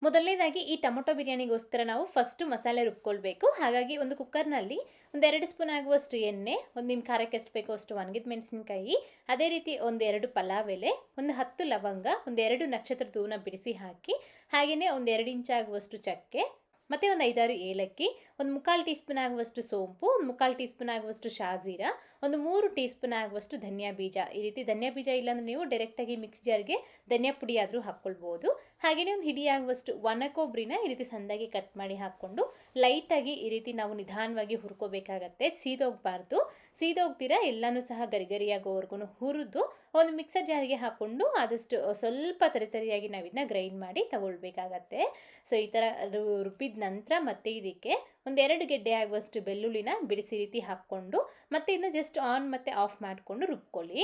ಮೊದಲನೇದಾಗಿ ಈ ಟೊಮೊಟೊ ಬಿರಿಯಾನಿಗೋಸ್ಕರ ನಾವು ಫಸ್ಟು ಮಸಾಲೆ ರುಬ್ಕೊಳ್ಬೇಕು. ಹಾಗಾಗಿ ಒಂದು ಕುಕ್ಕರ್ನಲ್ಲಿ ಒಂದು 2 ಸ್ಪೂನ್ ಆಗುವಷ್ಟು ಎಣ್ಣೆ, ಒಂದು ನಿಮ್ಮ ಖಾರಕ್ಕೆ ಎಷ್ಟು ಬೇಕೋ ಅಷ್ಟು ಒಣಗಿದ ಮೆಣಸಿನಕಾಯಿ, ಅದೇ ರೀತಿ ಒಂದು 2 ಪಲಾವ್ ಎಲೆ, ಒಂದು 10 ಲವಂಗ, ಒಂದು 2 ನಕ್ಷತ್ರದ ಹೂವನ್ನ ಬಿಡಿಸಿ ಹಾಕಿ, ಹಾಗೆಯೇ ಒಂದು 2 ಇಂಚ್ ಆಗುವಷ್ಟು ಚಕ್ಕೆ, ಮತ್ತು ಒಂದು 5-6 ಏಲಕ್ಕಿ, ಒಂದು 3/4 ಟೀ ಸ್ಪೂನ್ ಆಗುವಷ್ಟು ಸೋಂಪು, ಒಂದು 3/4 ಟೀ ಸ್ಪೂನ್ ಆಗುವಷ್ಟು ಶಾಜೀರಾ, ಒಂದು 3 ಟೀ ಸ್ಪೂನ್ ಆಗುವಷ್ಟು ಧನಿಯಾ ಬೀಜ. ಈ ರೀತಿ ಧನಿಯಾ ಬೀಜ ಇಲ್ಲಾಂದರೆ ನೀವು ಡೈರೆಕ್ಟಾಗಿ ಮಿಕ್ಸ್ ಜಾರ್ಗೆ ಧನಿಯಾ ಪುಡಿ ಆದರೂ ಹಾಕ್ಕೊಳ್ಬೋದು. ಹಾಗೆಯೇ ಒಂದು ಹಿಡಿ ಆಗುವಷ್ಟು ಒಣ ಕೊಬ್ಬರಿನ ಈ ರೀತಿ ಸಣ್ಣದಾಗಿ ಕಟ್ ಮಾಡಿ ಹಾಕ್ಕೊಂಡು ಲೈಟಾಗಿ ಈ ರೀತಿ ನಾವು ನಿಧಾನವಾಗಿ ಹುರ್ಕೋಬೇಕಾಗತ್ತೆ, ಸೀದೋಗಬಾರ್ದು. ಸೀದೋಗ್ದಿರ ಎಲ್ಲನೂ ಸಹ ಗರಿಗರಿಯಾಗೋವರೆಗೂ ಹುರಿದು ಒಂದು ಮಿಕ್ಸರ್ ಜಾರಿಗೆ ಹಾಕ್ಕೊಂಡು ಆದಷ್ಟು ಸ್ವಲ್ಪ ತರಿಯಾಗಿ ನಾವು ಇದನ್ನ ಗ್ರೈಂಡ್ ಮಾಡಿ ತಗೊಳ್ಬೇಕಾಗತ್ತೆ. ಸೊ ಈ ಥರ ರುಬ್ಬಿದ ನಂತರ ಮತ್ತೆ ಇದಕ್ಕೆ ಒಂದು 2 ಗೆಡ್ಡೆ ಆಗುವಷ್ಟು ಬೆಳ್ಳುಳ್ಳಿನ ಬಿಡಿಸಿ ರೀತಿ ಹಾಕ್ಕೊಂಡು ಮತ್ತೆ ಇದನ್ನ ಜಸ್ಟ್ ಆನ್ ಮತ್ತು ಆಫ್ ಮಾಡಿಕೊಂಡು ರುಬ್ಕೊಳ್ಳಿ.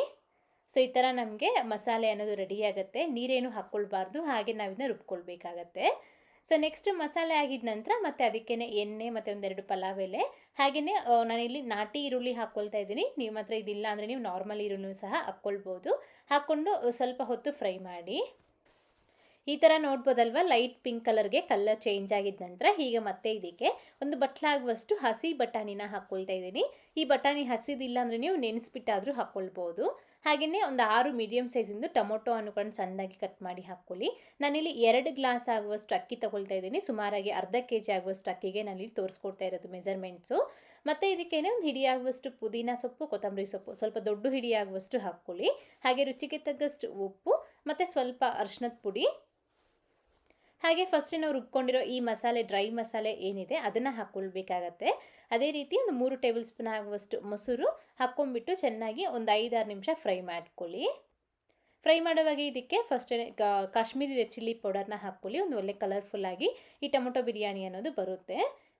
ಸೊ ಈ ಥರ ನಮಗೆ ಮಸಾಲೆ ಅನ್ನೋದು ರೆಡಿ ಆಗುತ್ತೆ, ನೀರೇನು ಹಾಕ್ಕೊಳ್ಬಾರ್ದು, ಹಾಗೆ ನಾವು ಇದನ್ನ ರುಬ್ಕೊಳ್ಬೇಕಾಗತ್ತೆ. ಸೊ ನೆಕ್ಸ್ಟ್ ಮಸಾಲೆ ಆಗಿದ ನಂತರ ಮತ್ತೆ ಅದಕ್ಕೇ ಎಣ್ಣೆ ಮತ್ತು ಒಂದು 2 ಪಲಾವ್ ಎಲೆ, ಹಾಗೆಯೇ ನಾನಿಲ್ಲಿ ನಾಟಿ ಈರುಳ್ಳಿ ಹಾಕ್ಕೊಳ್ತಾ ಇದ್ದೀನಿ. ನೀವು ಮಾತ್ರ ಇದಿಲ್ಲ ಅಂದರೆ ನೀವು ನಾರ್ಮಲ್ ಈರುಳ್ಳಿ ಸಹ ಹಾಕ್ಕೊಳ್ಬೋದು. ಹಾಕ್ಕೊಂಡು ಸ್ವಲ್ಪ ಹೊತ್ತು ಫ್ರೈ ಮಾಡಿ. ಈ ಥರ ನೋಡ್ಬೋದಲ್ವ, ಲೈಟ್ ಪಿಂಕ್ ಕಲರ್ಗೆ ಕಲರ್ ಚೇಂಜ್ ಆಗಿದ ನಂತರ ಈಗ ಮತ್ತೆ ಇದಕ್ಕೆ ಒಂದು ಬಟ್ಲಾಗುವಷ್ಟು ಹಸಿ ಬಟಾಣಿನ ಹಾಕ್ಕೊಳ್ತಾ ಇದ್ದೀನಿ. ಈ ಬಟಾಣಿ ಹಸಿದಿಲ್ಲ ಅಂದರೆ ನೀವು ನೆನೆಸ್ಬಿಟ್ಟಾದರೂ ಹಾಕ್ಕೊಳ್ಬೋದು. ಹಾಗೆಯೇ ಒಂದು 6 ಮೀಡಿಯಮ್ ಸೈಜಿಂದು ಟೊಮೊಟೊ ಅನ್ಕೊಂಡು ಸಣ್ಣದಾಗಿ ಕಟ್ ಮಾಡಿ ಹಾಕ್ಕೊಳ್ಳಿ. ನಾನಿಲ್ಲಿ 2 ಗ್ಲಾಸ್ ಆಗುವಷ್ಟು ಅಕ್ಕಿ ತೊಗೊಳ್ತಾ ಇದ್ದೀನಿ. ಸುಮಾರಾಗಿ ಅರ್ಧ kg ಆಗುವಷ್ಟು ಅಕ್ಕಿಗೆ ನಾನಿಲ್ಲಿ ತೋರಿಸ್ಕೊಡ್ತಾ ಇರೋದು ಮೆಜರ್ಮೆಂಟ್ಸು. ಮತ್ತು ಇದಕ್ಕೇನೆ ಒಂದು ಹಿಡಿ ಆಗುವಷ್ಟು ಪುದೀನ ಸೊಪ್ಪು, ಕೊತ್ತಂಬರಿ ಸೊಪ್ಪು ಸ್ವಲ್ಪ ದೊಡ್ಡ ಹಿಡಿ ಆಗುವಷ್ಟು ಹಾಕ್ಕೊಳ್ಳಿ. ಹಾಗೆ ರುಚಿಗೆ ತಕ್ಕಷ್ಟು ಉಪ್ಪು ಮತ್ತು ಸ್ವಲ್ಪ ಅರಿಶಿಣದ ಪುಡಿ, ಹಾಗೆ ಫಸ್ಟ್ ನಾವು ರುಬ್ಕೊಂಡಿರೋ ಈ ಮಸಾಲೆ, ಡ್ರೈ ಮಸಾಲೆ ಏನಿದೆ ಅದನ್ನು ಹಾಕ್ಕೊಳ್ಬೇಕಾಗತ್ತೆ. ಅದೇ ರೀತಿ ಒಂದು 3 ಟೇಬಲ್ ಸ್ಪೂನ್ ಆಗುವಷ್ಟು ಮೊಸರು ಹಾಕ್ಕೊಂಡ್ಬಿಟ್ಟು ಚೆನ್ನಾಗಿ ಒಂದು 5-6 ನಿಮಿಷ ಫ್ರೈ ಮಾಡ್ಕೊಳ್ಳಿ. ಫ್ರೈ ಮಾಡುವಾಗ ಇದಕ್ಕೆ ಫಸ್ಟ್ ಕಾಶ್ಮೀರಿ ರೆಡ್ ಚಿಲ್ಲಿ ಪೌಡರ್ನ ಹಾಕ್ಕೊಳ್ಳಿ. ಒಂದು ಒಳ್ಳೆ ಕಲರ್ಫುಲ್ಲಾಗಿ ಈ ಟೊಮೊಟೊ ಬಿರಿಯಾನಿ ಅನ್ನೋದು ಬರುತ್ತೆ.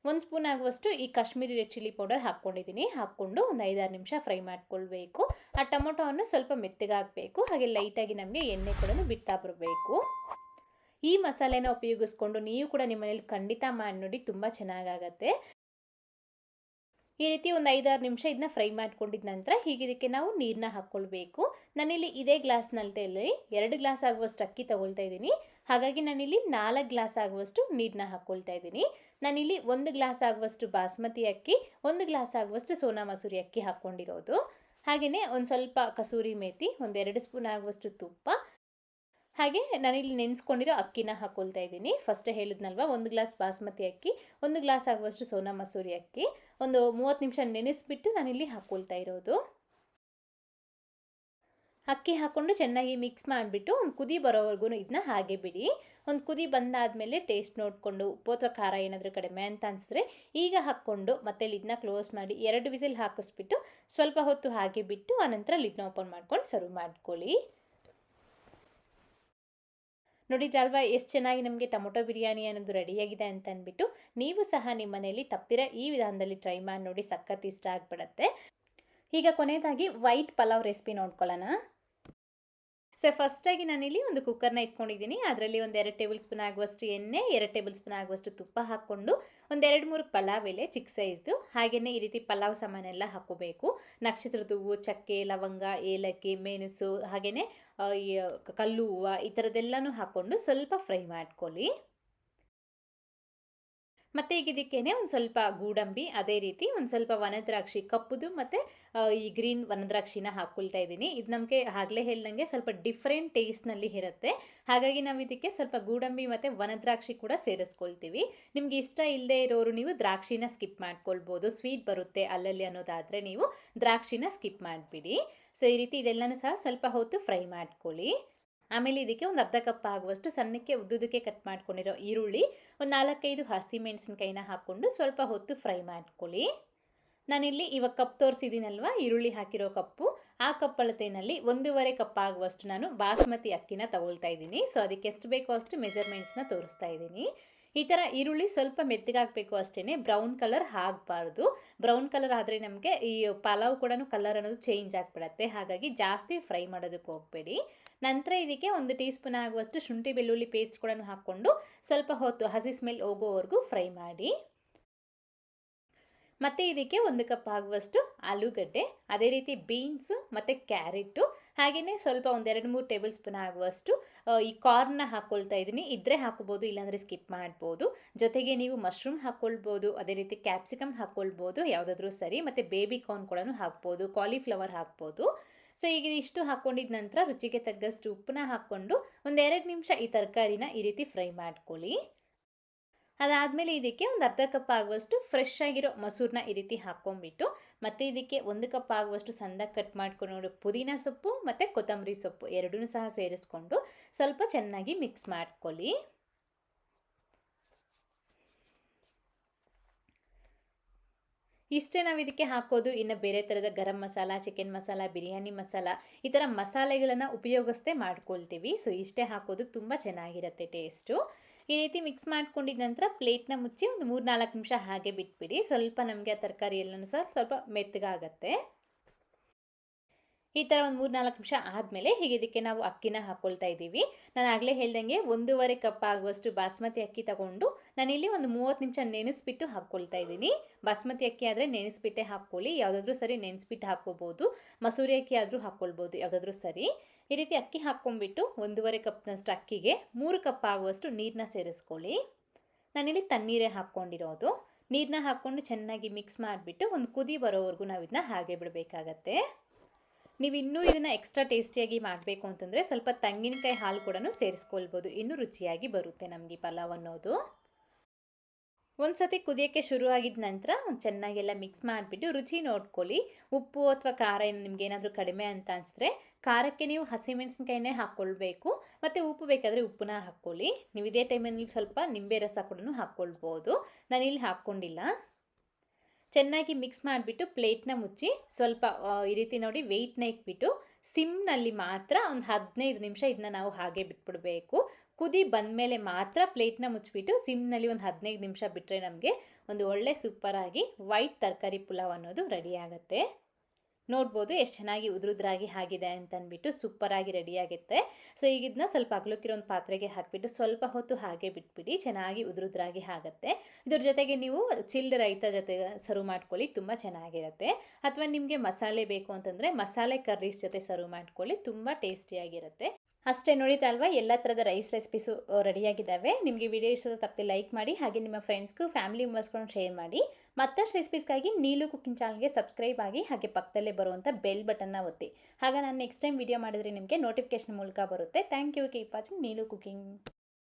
1 ಸ್ಪೂನ್ ಆಗುವಷ್ಟು ಈ ಕಾಶ್ಮೀರಿ ರೆಡ್ ಚಿಲ್ಲಿ ಪೌಡರ್ ಹಾಕ್ಕೊಂಡಿದ್ದೀನಿ. ಹಾಕ್ಕೊಂಡು ಒಂದು 5-6 ನಿಮಿಷ ಫ್ರೈ ಮಾಡ್ಕೊಳ್ಬೇಕು. ಆ ಟೊಮೊಟೊವನ್ನು ಸ್ವಲ್ಪ ಮೆತ್ತಗಾಗಬೇಕು, ಹಾಗೆ ಲೈಟಾಗಿ ನಮಗೆ ಎಣ್ಣೆ ಕೂಡ ಬಿಡ್ತಾ ಬರಬೇಕು. ಈ ಮಸಾಲೆನ ಉಪಯೋಗಿಸ್ಕೊಂಡು ನೀವು ಕೂಡ ನಿಮ್ಮ ಮನೇಲಿ ಖಂಡಿತ ಮಾಡಿ ನೋಡಿ, ತುಂಬ ಚೆನ್ನಾಗಾಗತ್ತೆ. ಈ ರೀತಿ ಒಂದು 5-6 ನಿಮಿಷ ಇದನ್ನ ಫ್ರೈ ಮಾಡ್ಕೊಂಡಿದ ನಂತರ ಹೀಗೆ ಇದಕ್ಕೆ ನಾವು ನೀರನ್ನ ಹಾಕ್ಕೊಳ್ಬೇಕು. ನಾನಿಲ್ಲಿ ಇದೇ ಗ್ಲಾಸ್ನಲ್ಲಿ 2 ಗ್ಲಾಸ್ ಆಗುವಷ್ಟು ಅಕ್ಕಿ ತೊಗೊಳ್ತಾ ಇದ್ದೀನಿ. ಹಾಗಾಗಿ ನಾನಿಲ್ಲಿ 4 ಗ್ಲಾಸ್ ಆಗುವಷ್ಟು ನೀರನ್ನ ಹಾಕ್ಕೊಳ್ತಾ ಇದ್ದೀನಿ. ನಾನಿಲ್ಲಿ 1 ಗ್ಲಾಸ್ ಆಗುವಷ್ಟು ಬಾಸ್ಮತಿ ಅಕ್ಕಿ, 1 ಗ್ಲಾಸ್ ಆಗುವಷ್ಟು ಸೋನಾ ಮಸೂರಿ ಅಕ್ಕಿ ಹಾಕ್ಕೊಂಡಿರೋದು. ಹಾಗೆಯೇ ಒಂದು ಸ್ವಲ್ಪ ಕಸೂರಿ ಮೇಥಿ, ಒಂದು 2 ಸ್ಪೂನ್ ಆಗುವಷ್ಟು ತುಪ್ಪ, ಹಾಗೆ ನಾನಿಲ್ಲಿ ನೆನೆಸ್ಕೊಂಡಿರೋ ಅಕ್ಕಿನ ಹಾಕ್ಕೊಳ್ತಾ ಇದ್ದೀನಿ. ಫಸ್ಟ್ ಹೇಳಿದ್ನಲ್ವ, 1 ಗ್ಲಾಸ್ ಬಾಸ್ಮತಿ ಅಕ್ಕಿ, 1 ಗ್ಲಾಸ್ ಆಗುವಷ್ಟು ಸೋನಾ ಮಸೂರಿ ಅಕ್ಕಿ, ಒಂದು 30 ನಿಮಿಷ ನೆನೆಸ್ಬಿಟ್ಟು ನಾನಿಲ್ಲಿ ಹಾಕ್ಕೊಳ್ತಾ ಇರೋದು. ಅಕ್ಕಿ ಹಾಕ್ಕೊಂಡು ಚೆನ್ನಾಗಿ ಮಿಕ್ಸ್ ಮಾಡಿಬಿಟ್ಟು ಒಂದು ಕುದಿ ಬರೋವರೆಗೂ ಇದನ್ನ ಹಾಗೆ ಬಿಡಿ. ಒಂದು ಕುದಿ ಬಂದಾದಮೇಲೆ ಟೇಸ್ಟ್ ನೋಡಿಕೊಂಡು ಉಪ್ಪು ಅಥವಾ ಖಾರ ಏನಾದರೂ ಕಡಿಮೆ ಅಂತ ಅನಿಸಿದ್ರೆ ಈಗ ಹಾಕ್ಕೊಂಡು ಮತ್ತೆ ಲಿಡ್ನ ಕ್ಲೋಸ್ ಮಾಡಿ 2 ವಿಸಿಲ್ ಹಾಕಿಸ್ಬಿಟ್ಟು ಸ್ವಲ್ಪ ಹೊತ್ತು ಹಾಗೆ ಬಿಟ್ಟು ಆನಂತರ ಲಿಡ್ನ ಓಪನ್ ಮಾಡ್ಕೊಂಡು ಸರ್ವ್ ಮಾಡ್ಕೊಳ್ಳಿ. ನೋಡಿದ್ರಲ್ವಾ ಎಷ್ಟು ಚೆನ್ನಾಗಿ ನಮಗೆ ಟೊಮೊಟೊ ಬಿರಿಯಾನಿ ಅನ್ನೋದು ರೆಡಿಯಾಗಿದೆ ಅಂತ ಅಂದ್ಬಿಟ್ಟು. ನೀವು ಸಹ ನಿಮ್ಮ ಮನೆಯಲ್ಲಿ ತಪ್ಪಿರ ಈ ವಿಧಾನದಲ್ಲಿ ಟ್ರೈ ಮಾಡಿ ನೋಡಿ, ಸಖತ್ ಇಷ್ಟ ಆಗಿಬಿಡುತ್ತೆ. ಈಗ ಕೊನೆಯದಾಗಿ ವೈಟ್ ಪಲಾವ್ ರೆಸಿಪಿ ನೋಡ್ಕೊಳ್ಳೋಣ. ಸೊ ಫಸ್ಟಾಗಿ ನಾನಿಲ್ಲಿ ಒಂದು ಕುಕ್ಕರ್ನ ಇಟ್ಕೊಂಡಿದ್ದೀನಿ. ಅದರಲ್ಲಿ ಒಂದು 2 ಟೇಬಲ್ ಸ್ಪೂನ್ ಆಗುವಷ್ಟು ಎಣ್ಣೆ, 2 ಟೇಬಲ್ ಸ್ಪೂನ್ ಆಗುವಷ್ಟು ತುಪ್ಪ ಹಾಕ್ಕೊಂಡು ಒಂದು 2-3 ಪಲಾವ್ ಎಲೆ ಚಿಕ್ಕ ಸೈಜ್ದು, ಹಾಗೆಯೇ ಈ ರೀತಿ ಪಲಾವ್ ಸಾಮಾನೆಲ್ಲ ಹಾಕ್ಕೋಬೇಕು. ನಕ್ಷತ್ರದ ಹೂವು, ಚಕ್ಕೆ, ಲವಂಗ, ಏಲಕ್ಕಿ, ಮೆಣಸು, ಹಾಗೆಯೇ ಈ ಕಲ್ಲು ಹೂವು, ಈ ಥರದ್ದೆಲ್ಲನೂ ಹಾಕ್ಕೊಂಡು ಸ್ವಲ್ಪ ಫ್ರೈ ಮಾಡ್ಕೊಳ್ಳಿ. ಮತ್ತು ಈಗ ಇದಕ್ಕೇನೆ ಒಂದು ಸ್ವಲ್ಪ ಗೋಡಂಬಿ, ಅದೇ ರೀತಿ ಒಂದು ಸ್ವಲ್ಪ ವನದ್ರಾಕ್ಷಿ ಕಪ್ಪುದು ಮತ್ತು ಈ ಗ್ರೀನ್ ವನದ್ರಾಕ್ಷಿನ ಹಾಕ್ಕೊಳ್ತಾ ಇದ್ದೀನಿ. ಇದು ನಮಗೆ ಆಗಲೇ ಹೇಳ್ದಂಗೆ ಸ್ವಲ್ಪ ಡಿಫ್ರೆಂಟ್ ಟೇಸ್ಟ್ನಲ್ಲಿ ಇರುತ್ತೆ. ಹಾಗಾಗಿ ನಾವು ಇದಕ್ಕೆ ಸ್ವಲ್ಪ ಗೋಡಂಬಿ ಮತ್ತು ವನದ್ರಾಕ್ಷಿ ಕೂಡ ಸೇರಿಸ್ಕೊಳ್ತೀವಿ. ನಿಮ್ಗೆ ಇಷ್ಟ ಇಲ್ಲದೆ ಇರೋರು ನೀವು ದ್ರಾಕ್ಷಿನ ಸ್ಕಿಪ್ ಮಾಡ್ಕೊಳ್ಬೋದು, ಸ್ವೀಟ್ ಬರುತ್ತೆ ಅಲ್ಲಲ್ಲಿ ಅನ್ನೋದಾದರೆ ನೀವು ದ್ರಾಕ್ಷಿನ ಸ್ಕಿಪ್ ಮಾಡಿಬಿಡಿ. ಸೊ ಈ ರೀತಿ ಇದೆಲ್ಲನೂ ಸಹ ಸ್ವಲ್ಪ ಹೊತ್ತು ಫ್ರೈ ಮಾಡ್ಕೊಳ್ಳಿ. ಆಮೇಲೆ ಇದಕ್ಕೆ ಒಂದು ಅರ್ಧ ಕಪ್ ಆಗುವಷ್ಟು ಸಣ್ಣಕ್ಕೆ ಉದ್ದುದಕ್ಕೆ ಕಟ್ ಮಾಡ್ಕೊಂಡಿರೋ ಈರುಳ್ಳಿ, ಒಂದು 4-5 ಹಸಿಮೆಣಸಿನ್ಕಾಯಿನ ಹಾಕ್ಕೊಂಡು ಸ್ವಲ್ಪ ಹೊತ್ತು ಫ್ರೈ ಮಾಡ್ಕೊಳ್ಳಿ. ನಾನಿಲ್ಲಿ ಇವಾಗ ಕಪ್ ತೋರಿಸಿದ್ದೀನಲ್ವ, ಈರುಳ್ಳಿ ಹಾಕಿರೋ ಕಪ್ಪು, ಆ ಕಪ್ ಅಳತೆಯಲ್ಲಿ 1.5 ಕಪ್ ಆಗುವಷ್ಟು ನಾನು ಬಾಸ್ಮತಿ ಅಕ್ಕಿನ ತಗೊಳ್ತಾ ಇದ್ದೀನಿ. ಸೊ ಅದಕ್ಕೆ ಎಷ್ಟು ಬೇಕೋ ಅಷ್ಟು ಮೆಜರ್ಮೆಂಟ್ಸ್ನ ತೋರಿಸ್ತಾ ಇದ್ದೀನಿ. ಈ ಥರ ಈರುಳ್ಳಿ ಸ್ವಲ್ಪ ಮೆತ್ತಗಾಗಬೇಕು ಅಷ್ಟೇ, ಬ್ರೌನ್ ಕಲರ್ ಆಗಬಾರ್ದು. ಬ್ರೌನ್ ಕಲರ್ ಆದರೆ ನಮಗೆ ಈ ಪಲಾವ್ ಕೂಡ ಕಲರ್ ಅನ್ನೋದು ಚೇಂಜ್ ಆಗಿಬಿಡತ್ತೆ. ಹಾಗಾಗಿ ಜಾಸ್ತಿ ಫ್ರೈ ಮಾಡೋದಕ್ಕೆ ಹೋಗಬೇಡಿ. ನಂತರ ಇದಕ್ಕೆ 1 ಟೀ ಸ್ಪೂನ್ ಆಗುವಷ್ಟು ಶುಂಠಿ ಬೆಳ್ಳುಳ್ಳಿ ಪೇಸ್ಟ್ ಕೂಡ ಹಾಕ್ಕೊಂಡು ಸ್ವಲ್ಪ ಹೊತ್ತು ಹಸಿ ಸ್ಮೆಲ್ ಹೋಗೋವರೆಗೂ ಫ್ರೈ ಮಾಡಿ. ಮತ್ತು ಇದಕ್ಕೆ 1 ಕಪ್ ಆಗುವಷ್ಟು ಆಲೂಗಡ್ಡೆ, ಅದೇ ರೀತಿ ಬೀನ್ಸು ಮತ್ತು ಕ್ಯಾರೆಟು, ಹಾಗೆಯೇ ಸ್ವಲ್ಪ 1-2-3 ಟೇಬಲ್ ಸ್ಪೂನ್ ಆಗುವಷ್ಟು ಈ ಕಾರ್ನ್ನ ಹಾಕ್ಕೊಳ್ತಾ ಇದ್ದೀನಿ. ಇದ್ದರೆ ಹಾಕ್ಕೋಬೋದು, ಇಲ್ಲಾಂದರೆ ಸ್ಕಿಪ್ ಮಾಡ್ಬೋದು. ಜೊತೆಗೆ ನೀವು ಮಶ್ರೂಮ್ ಹಾಕ್ಕೊಳ್ಬೋದು, ಅದೇ ರೀತಿ ಕ್ಯಾಪ್ಸಿಕಮ್ ಹಾಕ್ಕೊಳ್ಬೋದು, ಯಾವುದಾದ್ರೂ ಸರಿ. ಮತ್ತು ಬೇಬಿ ಕಾರ್ನ್ ಕೂಡ ಹಾಕ್ಬೋದು, ಕಾಲಿಫ್ಲವರ್ ಹಾಕ್ಬೋದು. ಸೊ ಈಗ ಇಷ್ಟು ಹಾಕ್ಕೊಂಡಿದ ನಂತರ ರುಚಿಗೆ ತగ్గಷ್ಟು ಉಪ್ಪನ್ನ ಹಾಕ್ಕೊಂಡು 1-2 ನಿಮಿಷ ಈ ತರಕಾರಿನ ಈ ರೀತಿ ಫ್ರೈ ಮಾಡ್ಕೊಳ್ಳಿ. ಅದಾದಮೇಲೆ ಇದಕ್ಕೆ 1/2 ಕಪ್ ಆಗುವಷ್ಟು ಫ್ರೆಶ್ ಆಗಿರೋ ಮೊಸರನ್ನ ಈ ರೀತಿ ಹಾಕ್ಕೊಂಬಿಟ್ಟು, ಮತ್ತು ಇದಕ್ಕೆ 1 ಕಪ್ ಆಗುವಷ್ಟು ಸಣ್ಣದಾಗಿ ಕಟ್ ಮಾಡ್ಕೊಂಡು ಪುದೀನ ಸೊಪ್ಪು ಮತ್ತು ಕೊತ್ತಂಬರಿ ಸೊಪ್ಪು ಎರಡೂ ಸಹ ಸೇರಿಸ್ಕೊಂಡು ಸ್ವಲ್ಪ ಚೆನ್ನಾಗಿ ಮಿಕ್ಸ್ ಮಾಡ್ಕೊಳ್ಳಿ. ಇಷ್ಟೇ ನಾವು ಇದಕ್ಕೆ ಹಾಕೋದು. ಇನ್ನು ಬೇರೆ ಥರದ ಗರಂ ಮಸಾಲ, ಚಿಕನ್ ಮಸಾಲ, ಬಿರಿಯಾನಿ ಮಸಾಲ ಈ ಥರ ಮಸಾಲೆಗಳನ್ನು ಉಪಯೋಗಿಸ್ತೇ ಮಾಡ್ಕೊಳ್ತೀವಿ. ಸೊ ಇಷ್ಟೇ ಹಾಕೋದು, ತುಂಬ ಚೆನ್ನಾಗಿರುತ್ತೆ ಟೇಸ್ಟು. ಈ ರೀತಿ ಮಿಕ್ಸ್ ಮಾಡ್ಕೊಂಡಿದ ನಂತರ ಪ್ಲೇಟ್ನ ಮುಚ್ಚಿ 3-4 ನಿಮಿಷ ಹಾಗೆ ಬಿಟ್ಬಿಡಿ. ಸ್ವಲ್ಪ ನಮಗೆ ಆ ತರಕಾರಿ ಎಲ್ಲನೂ ಸಹ ಸ್ವಲ್ಪ ಮೆತ್ತಗಾಗತ್ತೆ. ಈ ಥರ 3-4 ನಿಮಿಷ ಆದಮೇಲೆ ಹೀಗೆ ಇದಕ್ಕೆ ನಾವು ಅಕ್ಕಿನ ಹಾಕ್ಕೊಳ್ತಾ ಇದ್ದೀವಿ. ನಾನು ಆಗಲೇ ಹೇಳ್ದಂಗೆ 1.5 ಕಪ್ ಆಗುವಷ್ಟು ಬಾಸ್ಮತಿ ಅಕ್ಕಿ ತಗೊಂಡು ನಾನಿಲ್ಲಿ 30 ನಿಮಿಷ ನೆನೆಸ್ಬಿಟ್ಟು ಹಾಕ್ಕೊಳ್ತಾ ಇದ್ದೀನಿ. ಬಾಸ್ಮತಿ ಅಕ್ಕಿ ಆದರೆ ನೆನೆಸ್ಬಿಟ್ಟೆ ಹಾಕ್ಕೊಳ್ಳಿ, ಯಾವುದಾದ್ರೂ ಸರಿ ನೆನೆಸ್ಬಿಟ್ಟು ಹಾಕ್ಕೋಬೋದು. ಮಸೂರಿ ಅಕ್ಕಿ ಆದರೂ ಹಾಕ್ಕೊಳ್ಬೋದು, ಯಾವುದಾದ್ರೂ ಸರಿ. ಈ ರೀತಿ ಅಕ್ಕಿ ಹಾಕ್ಕೊಂಬಿಟ್ಟು 1.5 ಕಪ್ನಷ್ಟು ಅಕ್ಕಿಗೆ 3 ಕಪ್ ಆಗುವಷ್ಟು ನೀರನ್ನ ಸೇರಿಸ್ಕೊಳ್ಳಿ. ನಾನಿಲ್ಲಿ ತಣ್ಣೀರೇ ಹಾಕ್ಕೊಂಡಿರೋದು. ನೀರನ್ನ ಹಾಕ್ಕೊಂಡು ಚೆನ್ನಾಗಿ ಮಿಕ್ಸ್ ಮಾಡಿಬಿಟ್ಟು ಒಂದು ಕುದಿ ಬರೋವರೆಗೂ ನಾವು ಇದನ್ನ ಹಾಗೆ ಬಿಡಬೇಕಾಗತ್ತೆ. ನೀವು ಇನ್ನೂ ಇದನ್ನು ಎಕ್ಸ್ಟ್ರಾ ಟೇಸ್ಟಿಯಾಗಿ ಮಾಡಬೇಕು ಅಂತಂದರೆ ಸ್ವಲ್ಪ ತೆಂಗಿನಕಾಯಿ ಹಾಲು ಕೂಡ ಸೇರಿಸ್ಕೊಳ್ಬೋದು, ಇನ್ನೂ ರುಚಿಯಾಗಿ ಬರುತ್ತೆ ನಮಗೆ ಪಲಾವ್ ಅನ್ನೋದು. ಒಂದು ಸತಿ ಕುದಿಯೋಕ್ಕೆ ಶುರುವಾಗಿದ್ದ ನಂತರ ಚೆನ್ನಾಗೆಲ್ಲ ಮಿಕ್ಸ್ ಮಾಡಿಬಿಟ್ಟು ರುಚಿ ನೋಡ್ಕೊಳ್ಳಿ. ಉಪ್ಪು ಅಥವಾ ಖಾರ ನಿಮ್ಗೆ ಏನಾದರೂ ಕಡಿಮೆ ಅಂತ ಅನಿಸಿದ್ರೆ ಖಾರಕ್ಕೆ ನೀವು ಹಸಿಮೆಣಸಿನ್ಕಾಯಿನೇ ಹಾಕ್ಕೊಳ್ಬೇಕು, ಮತ್ತು ಉಪ್ಪು ಬೇಕಾದರೆ ಉಪ್ಪನ್ನ ಹಾಕ್ಕೊಳ್ಳಿ. ನೀವು ಇದೇ ಟೈಮಲ್ಲಿ ಸ್ವಲ್ಪ ನಿಂಬೆ ರಸ ಕೂಡ ಹಾಕ್ಕೊಳ್ಬೋದು. ನಾನಿಲ್ಲಿ ಹಾಕ್ಕೊಂಡಿಲ್ಲ. ಚೆನ್ನಾಗಿ ಮಿಕ್ಸ್ ಮಾಡಿಬಿಟ್ಟು ಪ್ಲೇಟ್ನ ಮುಚ್ಚಿ ಸ್ವಲ್ಪ ಈ ರೀತಿ ನೋಡಿ ವೆಯ್ಟ್ನ ಇಟ್ಬಿಟ್ಟು ಸಿಮ್ನಲ್ಲಿ ಮಾತ್ರ ಒಂದು 15 ನಿಮಿಷ ಇದನ್ನ ನಾವು ಹಾಗೆ ಬಿಟ್ಬಿಡಬೇಕು. ಕುದಿ ಬಂದಮೇಲೆ ಮಾತ್ರ ಪ್ಲೇಟ್ನ ಮುಚ್ಚಿಬಿಟ್ಟು ಸಿಮ್ನಲ್ಲಿ ಒಂದು 15 ನಿಮಿಷ ಬಿಟ್ಟರೆ ನಮಗೆ ಒಂದು ಒಳ್ಳೆ ಸೂಪರಾಗಿ ವೈಟ್ ತರಕಾರಿ ಪುಲಾವ್ ಅನ್ನೋದು ರೆಡಿ ಆಗುತ್ತೆ. ನೋಡ್ಬೋದು ಎಷ್ಟು ಚೆನ್ನಾಗಿ ಉದುರುದ್ರಾಗಿ ಆಗಿದೆ ಅಂತಂದ್ಬಿಟ್ಟು ಸೂಪರಾಗಿ ರೆಡಿಯಾಗುತ್ತೆ. ಸೊ ಈಗ ಇದನ್ನ ಸ್ವಲ್ಪ ಅಗಲಕ್ಕಿರೋ ಒಂದು ಪಾತ್ರೆಗೆ ಹಾಕಿಬಿಟ್ಟು ಸ್ವಲ್ಪ ಹೊತ್ತು ಹಾಗೆ ಬಿಟ್ಬಿಡಿ, ಚೆನ್ನಾಗಿ ಉದುರುದ್ರಾಗಿ ಆಗುತ್ತೆ. ಇದ್ರ ಜೊತೆಗೆ ನೀವು ಚಿಲ್ಡ್ ರೈತ ಜೊತೆ ಸರ್ವ್ ಮಾಡ್ಕೊಳ್ಳಿ, ತುಂಬ ಚೆನ್ನಾಗಿರುತ್ತೆ. ಅಥವಾ ನಿಮಗೆ ಮಸಾಲೆ ಬೇಕು ಅಂತಂದರೆ ಮಸಾಲೆ ಕರ್ರೀಸ್ ಜೊತೆ ಸರ್ವ್ ಮಾಡ್ಕೊಳ್ಳಿ, ತುಂಬ ಟೇಸ್ಟಿಯಾಗಿರುತ್ತೆ. ಅಷ್ಟೇ, ನೋಡಿದ್ರಲ್ವಾ ಎಲ್ಲ ಥರದ ರೈಸ್ ರೆಸಿಪೀಸು ರೆಡಿಯಾಗಿದ್ದಾವೆ. ನಿಮಗೆ ವಿಡಿಯೋ ಇಷ್ಟ ತಪ್ಪದೆ ಲೈಕ್ ಮಾಡಿ, ಹಾಗೆ ನಿಮ್ಮ ಫ್ರೆಂಡ್ಸ್ಗೂ ಫ್ಯಾಮಿಲಿ ಮೆಂಬರ್ಸ್ಗಳನ್ನು ಶೇರ್ ಮಾಡಿ. ಮತ್ತಷ್ಟು ರೆಸಿಪೀಸ್ಗಾಗಿ ನೀಲು ಕುಕಿಂಗ್ ಚಾನಲ್ಗೆ ಸಬ್ಸ್ಕ್ರೈಬ್ ಆಗಿ, ಹಾಗೆ ಪಕ್ಕದಲ್ಲೇ ಬರುವಂಥ ಬೆಲ್ ಬಟನ್ನ ಒತ್ತಿ. ಹಾಗೆ ನಾನು ನೆಕ್ಸ್ಟ್ ಟೈಮ್ ವಿಡಿಯೋ ಮಾಡಿದರೆ ನಿಮಗೆ ನೋಟಿಫಿಕೇಶನ್ ಮೂಲಕ ಬರುತ್ತೆ. Thank you. Keep watching Neelu cooking.